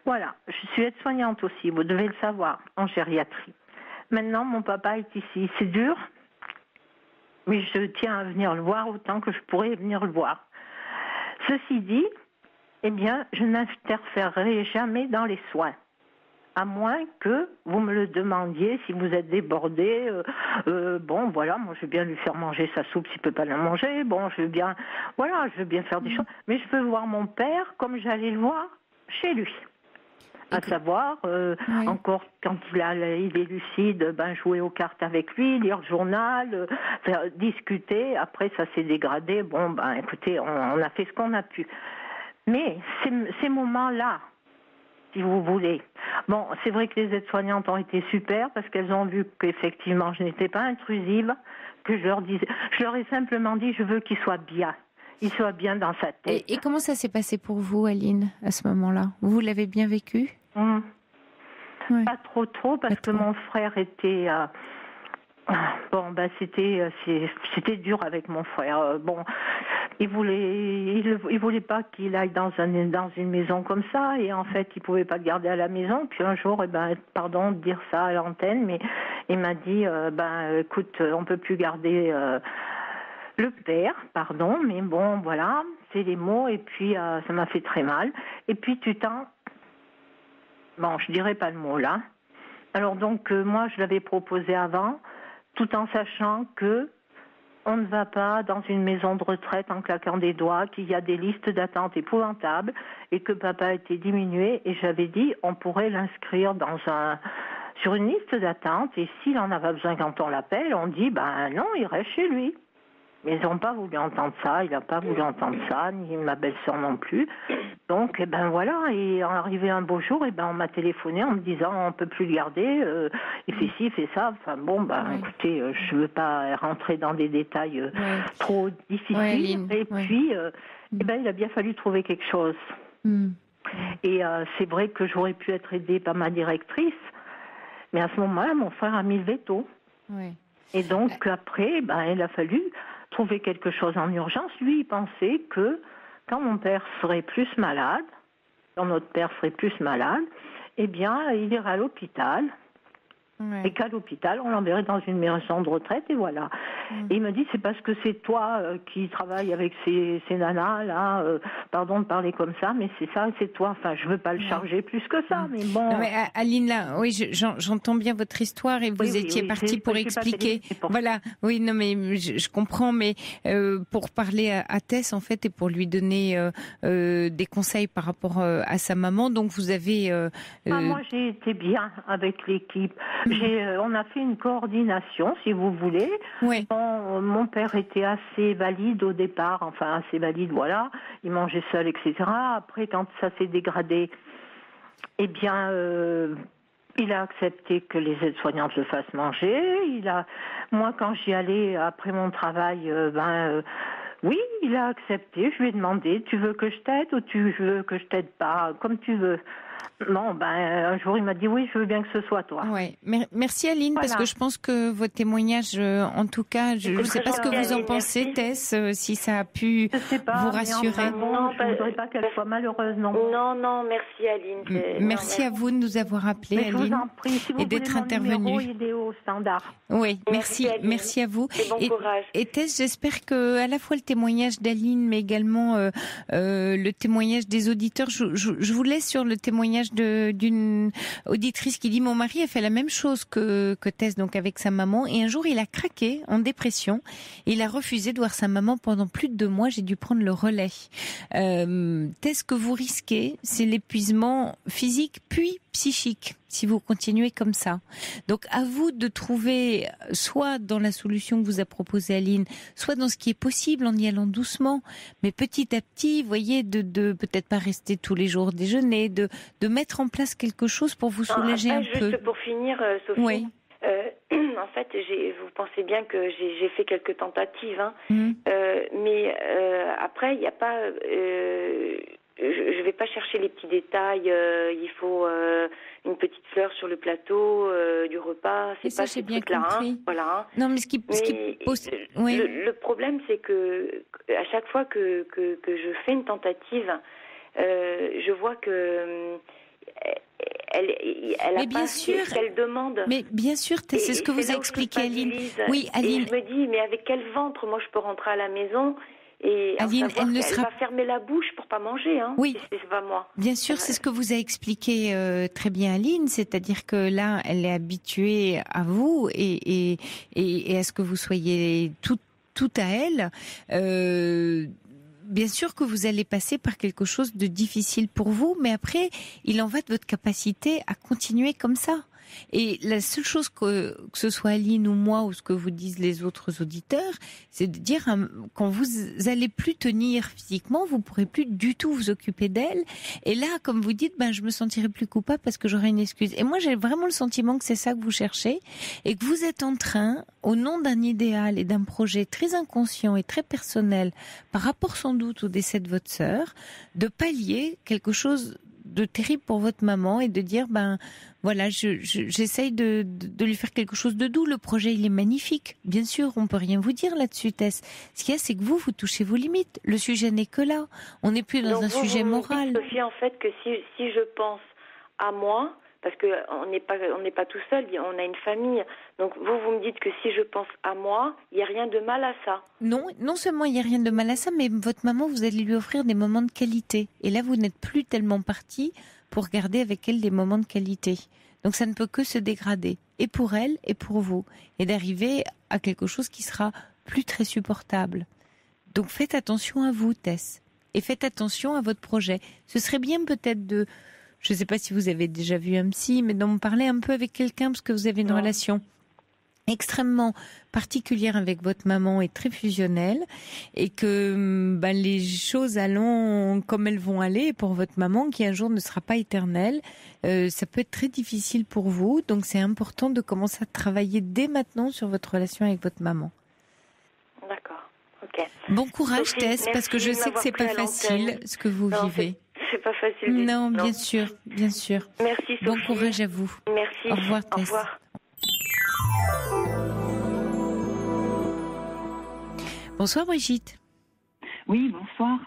voilà, je suis aide-soignante aussi, vous devez le savoir, en gériatrie. Maintenant, mon papa est ici, c'est dur, mais je tiens à venir le voir autant que je pourrais venir le voir. Ceci dit, je n'interférerai jamais dans les soins. À moins que vous me le demandiez, si vous êtes débordé, voilà, moi je veux bien lui faire manger sa soupe s'il ne peut pas la manger, je veux bien faire des choses, mais je veux voir mon père comme j'allais le voir chez lui. À savoir, encore quand il est lucide, jouer aux cartes avec lui, lire le journal, discuter, après ça s'est dégradé, écoutez, on a fait ce qu'on a pu. Mais ces moments-là, si vous voulez. C'est vrai que les aides-soignantes ont été super parce qu'elles ont vu qu'effectivement je n'étais pas intrusive, que je leur ai simplement dit je veux qu'il soit bien. Il soit bien dans sa tête. Et comment ça s'est passé pour vous, Aline, à ce moment-là? Vous l'avez bien vécu? Pas trop parce que mon frère était... c'était dur avec mon frère. Il voulait pas qu'il aille dans une maison comme ça, et en fait, il pouvait pas le garder à la maison. Puis un jour, pardon de dire ça à l'antenne, mais il m'a dit, écoute, on peut plus garder Le père, pardon, mais bon, voilà, c'est les mots, et puis ça m'a fait très mal. Et puis bon, je dirais pas le mot là. Alors donc, moi, je l'avais proposé avant, tout en sachant que on ne va pas dans une maison de retraite en claquant des doigts, qu'il y a des listes d'attente épouvantables, et que papa a été diminué, et j'avais dit, on pourrait l'inscrire sur une liste d'attente, et s'il en a pas besoin quand on l'appelle, on dit, non, il reste chez lui. Mais ils n'ont pas voulu entendre ça, il n'a pas voulu entendre ça, ni ma belle-sœur non plus. Donc, voilà, et arrivé un beau jour, on m'a téléphoné en me disant, on ne peut plus le garder, il fait ci, il fait ça. Enfin bon, écoutez, je ne veux pas rentrer dans des détails trop difficiles. Et puis, il a bien fallu trouver quelque chose. Et c'est vrai que j'aurais pu être aidée par ma directrice, mais à ce moment-là, mon frère a mis le veto. Et donc, après, il a fallu trouver quelque chose en urgence. Lui, il pensait que quand mon père serait plus malade, quand notre père serait plus malade, il irait à l'hôpital. Et qu'à l'hôpital, on l'enverrait dans une maison de retraite, et voilà. Et il me dit, c'est parce que c'est toi qui travailles avec ces nanas, là, pardon de parler comme ça, mais c'est ça, c'est toi. Enfin, je veux pas le charger plus que ça, mais bon. Non, mais Aline, là, oui, j'entends bien votre histoire, et vous étiez partie pour expliquer. Voilà, oui, non, mais je comprends, mais pour parler à Tess, en fait, et pour lui donner des conseils par rapport à sa maman, donc vous avez... moi, j'ai été bien avec l'équipe. On a fait une coordination, si vous voulez. Oui. Mon père était assez valide au départ, enfin assez valide, voilà. Il mangeait seul, etc. Après, quand ça s'est dégradé, il a accepté que les aides-soignantes le fassent manger. Moi, quand j'y allais après mon travail, oui, il a accepté. Je lui ai demandé, tu veux que je t'aide ou tu veux que je t'aide pas, comme tu veux. Non, un jour il m'a dit oui, je veux bien que ce soit toi. Ouais. Merci Aline, parce que je pense que votre témoignage, en tout cas, je ne sais pas ce que vous en pensez, Tess, si ça a pu vous rassurer. Non, je ne voudrais pas qu'elle soit malheureuse, non. Non, merci Aline. Merci à vous de nous avoir appelé, Aline, je vous en prie, si vous et d'être intervenue. Il est au standard. Oui, merci à vous. Et bon courage. Et Tess, j'espère que à la fois le témoignage d'Aline, mais également le témoignage des auditeurs. Je vous laisse sur le témoignage d'une auditrice qui dit, mon mari a fait la même chose que Tess, donc avec sa maman, et un jour il a craqué en dépression, il a refusé de voir sa maman pendant plus de 2 mois, j'ai dû prendre le relais. Tess, ce que vous risquez, c'est l'épuisement physique puis psychique si vous continuez comme ça. Donc à vous de trouver, soit dans la solution que vous a proposée Aline, soit dans ce qui est possible en y allant doucement, mais petit à petit, vous voyez, de peut-être pas rester tous les jours déjeuner, de mettre en place quelque chose pour vous soulager un peu. Juste pour finir, Sophie. Oui. En fait, vous pensez bien que j'ai fait quelques tentatives, mais après, il n'y a pas... je vais pas chercher les petits détails. Il faut une petite fleur sur le plateau du repas. C'est pas ces trucs-là. Voilà. Non, mais le problème, c'est que à chaque fois que je fais une tentative, je vois que elle a pas ce qu'elle demande. Mais bien sûr, c'est ce que vous a expliqué Aline. Oui, Aline. Et je me dis, mais avec quel ventre moi je peux rentrer à la maison? Et Aline, elle va fermer la bouche pour pas manger, Oui. C'est pas moi. Bien sûr, c'est ce que vous a expliqué très bien Aline, c'est-à-dire que là, elle est habituée à vous et à ce que vous soyez tout à elle. Bien sûr que vous allez passer par quelque chose de difficile pour vous, mais après, il en va de votre capacité à continuer comme ça. Et la seule chose que ce soit Aline ou moi ou ce que vous disent les autres auditeurs, c'est de dire quand vous allez plus tenir physiquement, vous pourrez plus du tout vous occuper d'elle. Et là, comme vous dites, je me sentirai plus coupable parce que j'aurai une excuse. Et moi, j'ai vraiment le sentiment que c'est ça que vous cherchez et que vous êtes en train, au nom d'un idéal et d'un projet très inconscient et très personnel, par rapport sans doute au décès de votre sœur, de pallier quelque chose de terrible pour votre maman et de dire voilà, j'essaye de lui faire quelque chose de doux. Le projet, il est magnifique. Bien sûr, on peut rien vous dire là-dessus, Tess. Ce qu'il y a, c'est que vous touchez vos limites. Le sujet n'est que là. On n'est plus dans un sujet moral. Sophie, en fait, que si je pense à moi, parce que on n'est pas tout seul, on a une famille. Donc vous me dites que si je pense à moi, il n'y a rien de mal à ça. Non seulement il n'y a rien de mal à ça, mais votre maman, vous allez lui offrir des moments de qualité. Et là, vous n'êtes plus tellement parti pour garder avec elle des moments de qualité. Donc ça ne peut que se dégrader, et pour elle, et pour vous, et d'arriver à quelque chose qui sera plus très supportable. Donc faites attention à vous, Tess, et faites attention à votre projet. Ce serait bien peut-être je ne sais pas si vous avez déjà vu un psy, mais d'en parler un peu avec quelqu'un, parce que vous avez une relation extrêmement particulière avec votre maman et très fusionnelle, et que les choses allant comme elles vont aller pour votre maman, qui un jour ne sera pas éternelle, ça peut être très difficile pour vous. Donc c'est important de commencer à travailler dès maintenant sur votre relation avec votre maman. D'accord, ok. Bon courage, Tess, parce que je sais que c'est pas facile ce que vous vivez. C'est pas facile. Non, bien sûr. Merci, Sophie. Bon courage à vous. Merci. Au revoir, Tess. Au revoir. Bonsoir, Brigitte. Oui, bonsoir.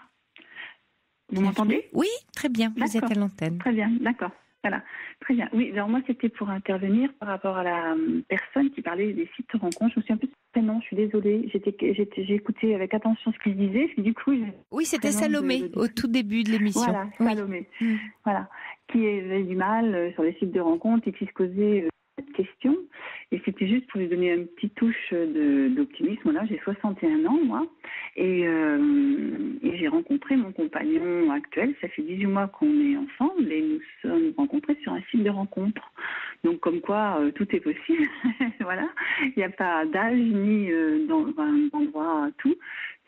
Vous m'entendez ? Oui, très bien. Vous êtes à l'antenne. Très bien, d'accord. Voilà, très bien. Oui, alors moi, c'était pour intervenir par rapport à la personne qui parlait des sites de rencontres. Je me suis un peu prénom, je suis désolée. J'ai écouté avec attention ce qu'il disait. Du coup, oui, c'était Salomé au tout début de l'émission. Voilà, Salomé. Oui. Voilà, qui avait du mal sur les sites de rencontres et qui se posait cette question. Et c'était juste pour lui donner une petite touche d'optimisme. Voilà, j'ai 61 ans, moi. Et j'ai rencontré mon compagnon actuel. Ça fait 18 mois qu'on est ensemble et nous sommes rencontrés sur un site de rencontre. Donc, comme quoi, tout est possible. Voilà. Il n'y a pas d'âge ni d'endroit, tout.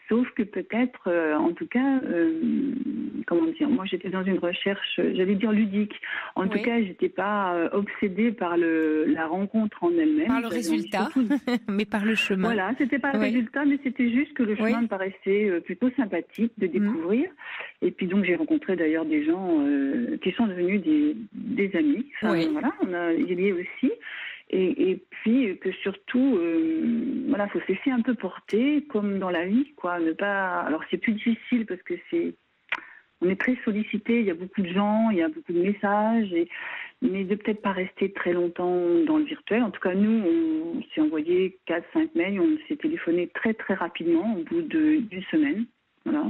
Sauf que peut-être, en tout cas, comment dire, moi j'étais dans une recherche, j'allais dire ludique. En tout cas, j'étais pas obsédée par la rencontre en elle-même. Par le résultat, mais par le chemin. Voilà, c'était pas le résultat, mais c'était juste que le chemin me paraissait plutôt sympathique de découvrir. Et puis donc j'ai rencontré d'ailleurs des gens qui sont devenus des amis. Enfin, voilà, on a lié aussi. Et puis que surtout, voilà, faut se laisser un peu porter, comme dans la vie, quoi. Ne pas. Alors c'est plus difficile parce que on est très sollicité. Il y a beaucoup de gens, il y a beaucoup de messages, mais de peut-être pas rester très longtemps dans le virtuel. En tout cas, nous, on s'est envoyé 4-5 mails, on s'est téléphoné très très rapidement au bout d'une semaine. Voilà.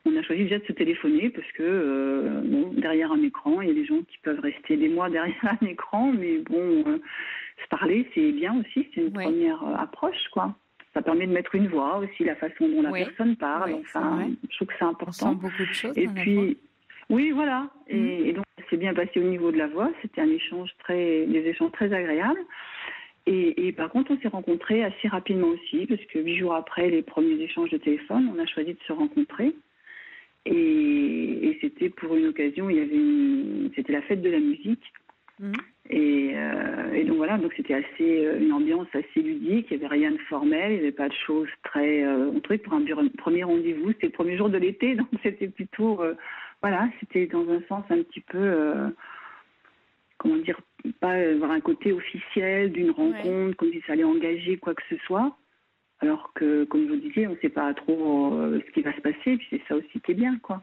On a choisi déjà de se téléphoner parce que derrière un écran, il y a des gens qui peuvent rester des mois derrière un écran, mais bon, se parler, c'est bien aussi, c'est une première approche, quoi. Ça permet de mettre une voix aussi, la façon dont la personne parle. Enfin, je trouve que c'est important. On sent beaucoup de choses. Et puis, oui, voilà. Et donc, ça s'est bien passé au niveau de la voix. C'était des échanges très agréables. Et par contre, on s'est rencontrés assez rapidement aussi, parce que 8 jours après les premiers échanges de téléphone, on a choisi de se rencontrer. Et c'était pour une occasion, c'était la fête de la musique. Et donc voilà, donc c'était une ambiance assez ludique, il n'y avait rien de formel, il n'y avait pas de choses très... on trouvait pour un premier rendez-vous, c'était le premier jour de l'été, donc c'était plutôt... voilà, c'était dans un sens un petit peu... comment dire, pas avoir un côté officiel d'une rencontre, comme si ça allait engager quoi que ce soit. Alors que, comme je vous disiez, on ne sait pas trop ce qui va se passer, puis c'est ça aussi qui est bien, quoi.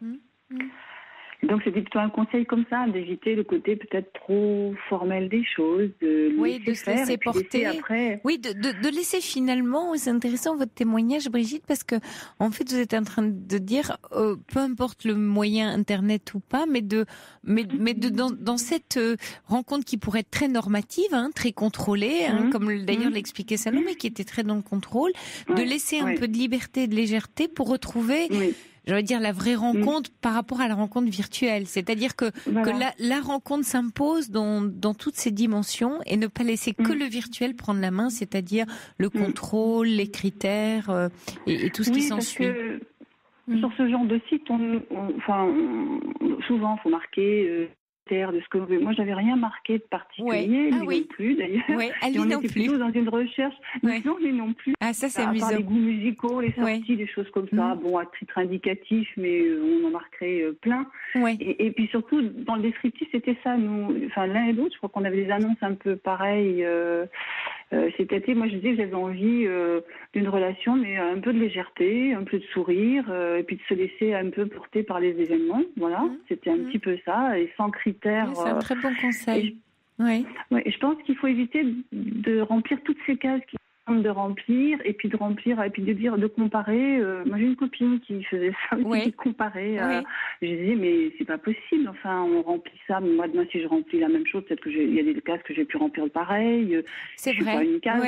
Donc c'était plutôt un conseil comme ça, d'éviter le côté peut-être trop formel des choses, de se laisser porter. Après... Oui, de laisser finalement, c'est intéressant votre témoignage, Brigitte, parce que en fait vous êtes en train de dire, peu importe le moyen internet ou pas, mais dans cette rencontre qui pourrait être très normative, très contrôlée, comme d'ailleurs l'expliquait Salomé, qui était très dans le contrôle, de laisser un peu de liberté, de légèreté pour retrouver... j'allais dire la vraie rencontre par rapport à la rencontre virtuelle. C'est-à-dire que la rencontre s'impose dans toutes ses dimensions et ne pas laisser que le virtuel prendre la main, c'est-à-dire le contrôle, les critères et tout ce qui s'ensuit. Sur ce genre de site, souvent, il faut marquer... de ce que moi j'avais rien marqué de particulier, non plus d'ailleurs. Ali on non était plus. plutôt dans une recherche. Non, lui non plus. Ah, ça c'est à amusant. part les goûts musicaux, les sorties, des choses comme ça. Bon, à titre indicatif, mais on en marquerait plein. Et puis surtout dans le descriptif, c'était ça. Nous, enfin l'un et l'autre, je crois qu'on avait des annonces un peu pareilles. C'était, moi je disais que j'avais envie d'une relation, mais un peu de légèreté, un peu de sourire, et puis de se laisser un peu porter par les événements. Voilà, c'était un petit peu ça, et sans critères. C'est un très bon conseil. Oui. Ouais, je pense qu'il faut éviter de remplir toutes ces cases qui de remplir et puis de remplir et puis de comparer. Moi j'ai une copine qui faisait ça aussi, qui comparait. Je disais mais c'est pas possible. Enfin on remplit ça. Mais moi demain si je remplis la même chose, peut-être que il y a des cases que j'ai pu remplir pareil. C'est vrai. Pas une case.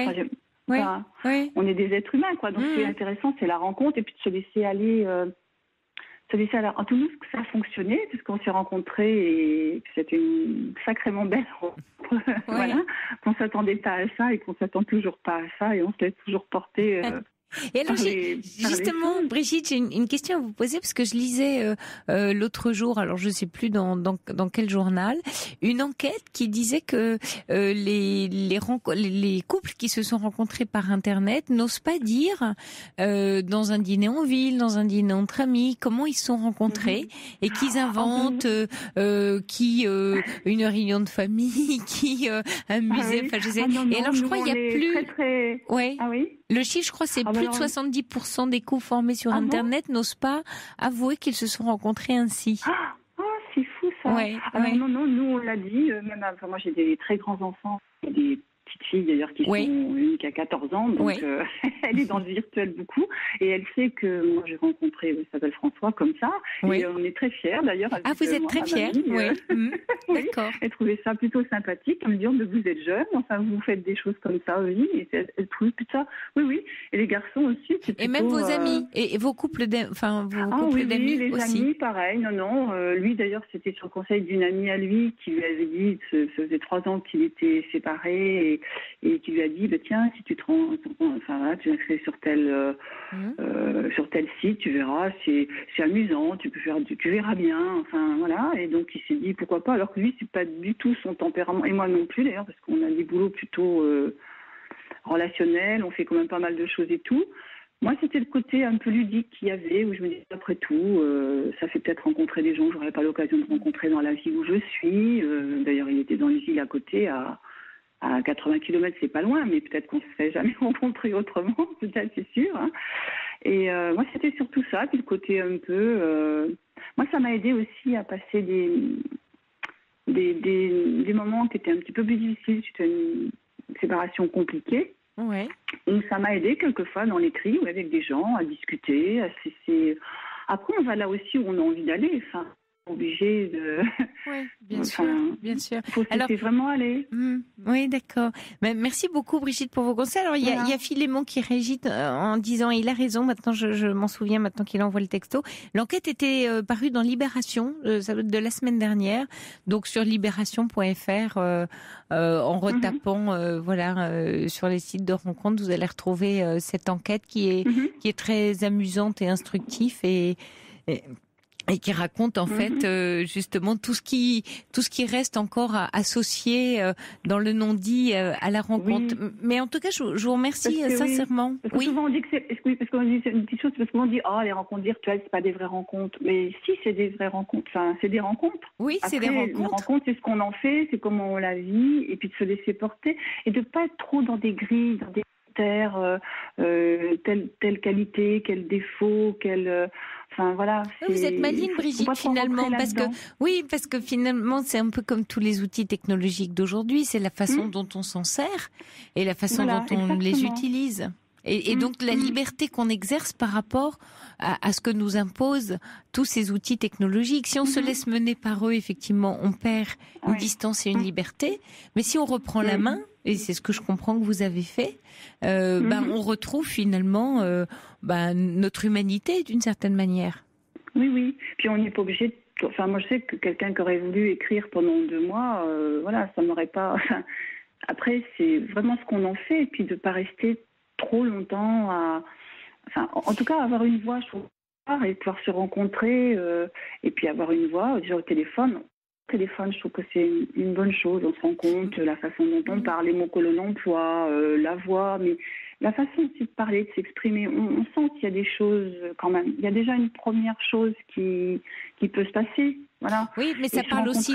On est des êtres humains quoi. Donc ce qui est intéressant c'est la rencontre et puis de se laisser aller. En tout cas, ça a fonctionné puisqu'on s'est rencontrés et c'était une sacrément belle rencontre. Voilà, qu'on s'attendait pas à ça et qu'on s'attend toujours pas à ça et on se laisse toujours porter. Et alors, justement, Brigitte, j'ai une question à vous poser parce que je lisais l'autre jour, alors je sais plus dans quel journal, une enquête qui disait que les couples qui se sont rencontrés par Internet n'osent pas dire dans un dîner en ville, dans un dîner entre amis, comment ils se sont rencontrés et qu'ils inventent une réunion de famille, qui un musée, enfin je sais. Et alors je crois qu'il y a plus. Ouais. Ah oui. Le chiffre, je crois, c'est plus de 70% des couples formés sur Internet n'osent pas avouer qu'ils se sont rencontrés ainsi. C'est fou ça. Non, nous on l'a dit. Même, moi j'ai des très grands enfants, des petites filles d'ailleurs qui sont une qui a 14 ans, donc elle est dans le virtuel beaucoup et elle sait que moi j'ai rencontré, elle s'appelle François comme ça, et on est très fiers d'ailleurs. Vous êtes très fiers. D'accord. Elle trouvait ça plutôt sympathique, en me disant que vous êtes jeune, enfin vous faites des choses comme ça, oui, et elle trouvait ça, oui, et les garçons aussi. Et même vos amis et vos couples d'amis, les aussi. Amis, pareil, non, lui d'ailleurs c'était sur le conseil d'une amie à lui qui lui avait dit, ça faisait 3 ans qu'il était séparé et qui lui a dit tiens, si tu te rends, tu inscris sur tel site, tu verras, c'est amusant, tu verras bien, enfin voilà, et donc il s'est dit pourquoi pas, alors que lui c'est pas du tout son tempérament, et moi non plus d'ailleurs, parce qu'on a des boulots plutôt relationnels, on fait quand même pas mal de choses et tout. Moi, c'était le côté un peu ludique qu'il y avait, où je me disais, après tout, ça fait peut-être rencontrer des gens que j'aurais pas l'occasion de rencontrer dans la ville où je suis. D'ailleurs, il était dans les îles à côté, à 80 km, c'est pas loin, mais peut-être qu'on ne se serait jamais rencontrés autrement, peut-être, c'est sûr. Hein. Et moi, c'était surtout ça, puis le côté un peu... moi, ça m'a aidé aussi à passer des moments qui étaient un petit peu plus difficiles. C'était une séparation compliquée. Ouais. Donc, ça m'a aidé quelquefois dans l'écrit ou avec des gens à discuter, à se laisser... Après, on va là aussi où on a envie d'aller, enfin... obligé de... Oui, bien sûr. Il faut se laisser vraiment aller. Oui, d'accord. Merci beaucoup, Brigitte, pour vos conseils. Alors, il y a Philémon qui réagit en disant, il a raison, maintenant je m'en souviens, maintenant qu'il envoie le texto. L'enquête était parue dans Libération, de la semaine dernière, donc sur libération.fr, en retapant sur les sites de rencontres, vous allez retrouver cette enquête qui est très amusante et instructive et qui raconte en fait justement tout ce qui reste encore associé dans le non-dit à la rencontre. Oui. Mais en tout cas, je vous remercie sincèrement. Parce que souvent on dit que parce qu'on dit c'est une petite chose, parce qu'on dit les rencontres virtuelles c'est pas des vraies rencontres. Mais si, c'est des vraies rencontres. Enfin, c'est des rencontres. Oui, c'est des rencontres. Une rencontre, c'est ce qu'on en fait, c'est comment on la vit, et puis de se laisser porter et de pas être trop dans des grilles, dans des critères, telle qualité, quel défaut, enfin voilà. Vous êtes maligne, Brigitte, finalement, parce que finalement c'est un peu comme tous les outils technologiques d'aujourd'hui, c'est la façon dont on s'en sert et la façon dont on les utilise. Et donc la liberté qu'on exerce par rapport à ce que nous imposent tous ces outils technologiques. Si on se laisse mener par eux, effectivement, on perd une distance et une liberté. Mais si on reprend la main, et c'est ce que je comprends que vous avez fait, on retrouve finalement notre humanité d'une certaine manière. Oui. Puis on n'est pas obligé. Enfin, moi je sais que quelqu'un qui aurait voulu écrire pendant 2 mois, ça m'aurait pas. Enfin, après, c'est vraiment ce qu'on en fait, et puis de pas rester trop longtemps en tout cas avoir une voix, je trouve, et pouvoir se rencontrer et puis avoir une voix déjà au téléphone, je trouve que c'est une bonne chose. On se rend compte la façon dont on parle, les mots que l'on emploie, la voix, mais la façon aussi de parler, de s'exprimer, on sent qu'il y a des choses quand même. Il y a déjà une première chose qui peut se passer Voilà. Oui, mais ça parle aussi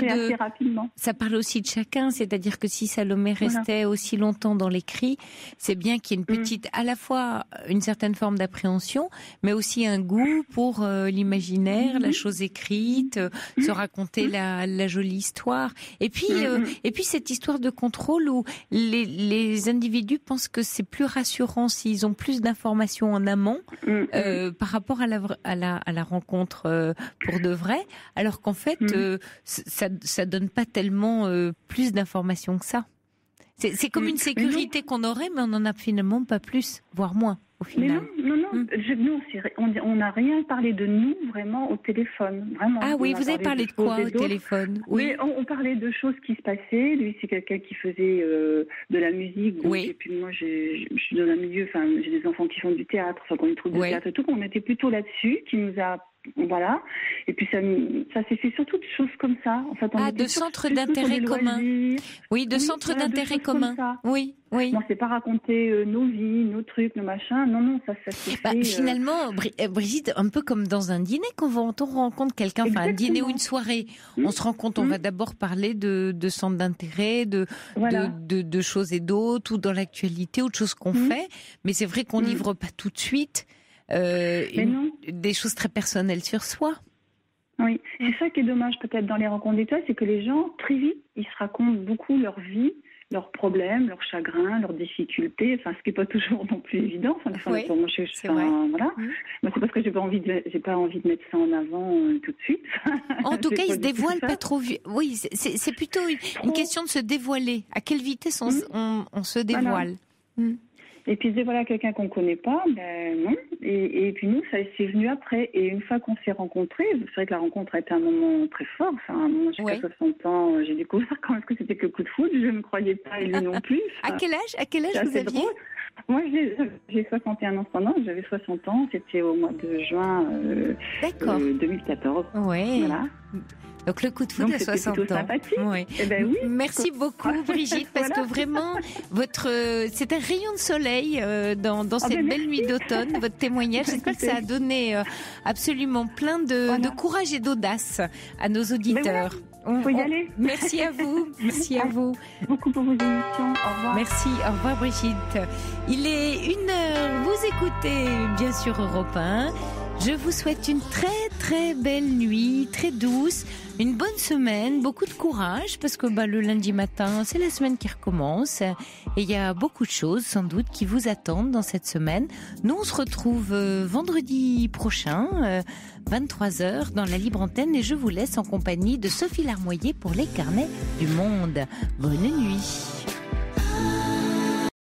de chacun, c'est-à-dire que si Salomé restait aussi longtemps dans l'écrit, c'est bien qu'il y ait une petite, à la fois une certaine forme d'appréhension, mais aussi un goût pour l'imaginaire, la chose écrite, se raconter la jolie histoire. Et puis cette histoire de contrôle où les individus pensent que c'est plus rassurant s'ils ont plus d'informations en amont par rapport à la rencontre pour de vrai, alors qu'en fait, ça donne pas tellement plus d'informations que ça. C'est comme une sécurité qu'on aurait, mais on n'en a finalement pas plus, voire moins. Au final. Mais non, on n'a rien parlé de nous vraiment au téléphone. Vraiment. Ah oui, vous avez parlé de quoi au téléphone? Oui, on parlait de choses qui se passaient. Lui, c'est quelqu'un qui faisait de la musique. Donc, et puis moi, je suis dans un milieu, enfin, j'ai des enfants qui font du théâtre, enfin, qu'on est troupe de théâtre et tout. On était plutôt là-dessus, qui nous a... Voilà. Et puis ça s'est fait surtout de choses comme ça. En fait, de centres d'intérêt commun. Oui, de centres d'intérêt commun. Oui. On s'est pas raconté nos vies, nos trucs, nos machins. Non, ça s'est fait. Finalement, Brigitte, un peu comme dans un dîner, quand on rencontre quelqu'un, enfin un dîner ou une soirée, on se rend compte, on va d'abord parler de centres d'intérêt, de choses et d'autres, ou dans l'actualité, ou de choses qu'on fait. Mais c'est vrai qu'on livre pas tout de suite. Des choses très personnelles sur soi. Oui, c'est ça qui est dommage peut-être dans les rencontres d'étoiles, c'est que les gens, très vite, ils se racontent beaucoup leur vie, leurs problèmes, leurs chagrins, leurs difficultés, enfin ce qui n'est pas toujours non plus évident. Enfin, des fois, c'est vrai. Voilà. Moi, c'est parce que j'ai pas envie de mettre ça en avant tout de suite. En tout cas, ils se dévoilent pas trop. Oui, c'est plutôt une question de se dévoiler. À quelle vitesse on se dévoile. Voilà. Et puis, voilà, quelqu'un qu'on ne connaît pas, non. Et puis nous, ça c'est venu après. Et une fois qu'on s'est rencontrés, c'est vrai que la rencontre a été un moment très fort. Enfin, un moment, jusqu'à 60 ans, j'ai découvert quand même que c'était que le coup de foudre. Je ne croyais pas, et lui non plus. Enfin, à quel âge vous aviez drôle. Moi, j'ai 61 ans pendant, j'avais 60 ans. C'était au mois de juin 2014. Oui. Voilà. Donc le coup de foudre à 60 ans. Sympathique. Oui. Eh ben oui. Merci beaucoup Brigitte, parce que vraiment c'est un rayon de soleil dans cette belle nuit d'automne, votre témoignage. J'espère que ça a donné absolument plein de courage et d'audace à nos auditeurs. Faut y aller. Merci à vous. Merci à vous. Beaucoup pour vos émissions. Au revoir. Merci. Au revoir Brigitte. Il est 1h. Vous écoutez bien sûr Europe 1. Je vous souhaite une très très belle nuit, très douce, une bonne semaine, beaucoup de courage parce que le lundi matin, c'est la semaine qui recommence et il y a beaucoup de choses sans doute qui vous attendent dans cette semaine. Nous, on se retrouve vendredi prochain, 23h dans la Libre Antenne et je vous laisse en compagnie de Sophie Larmoyer pour les Carnets du Monde. Bonne nuit.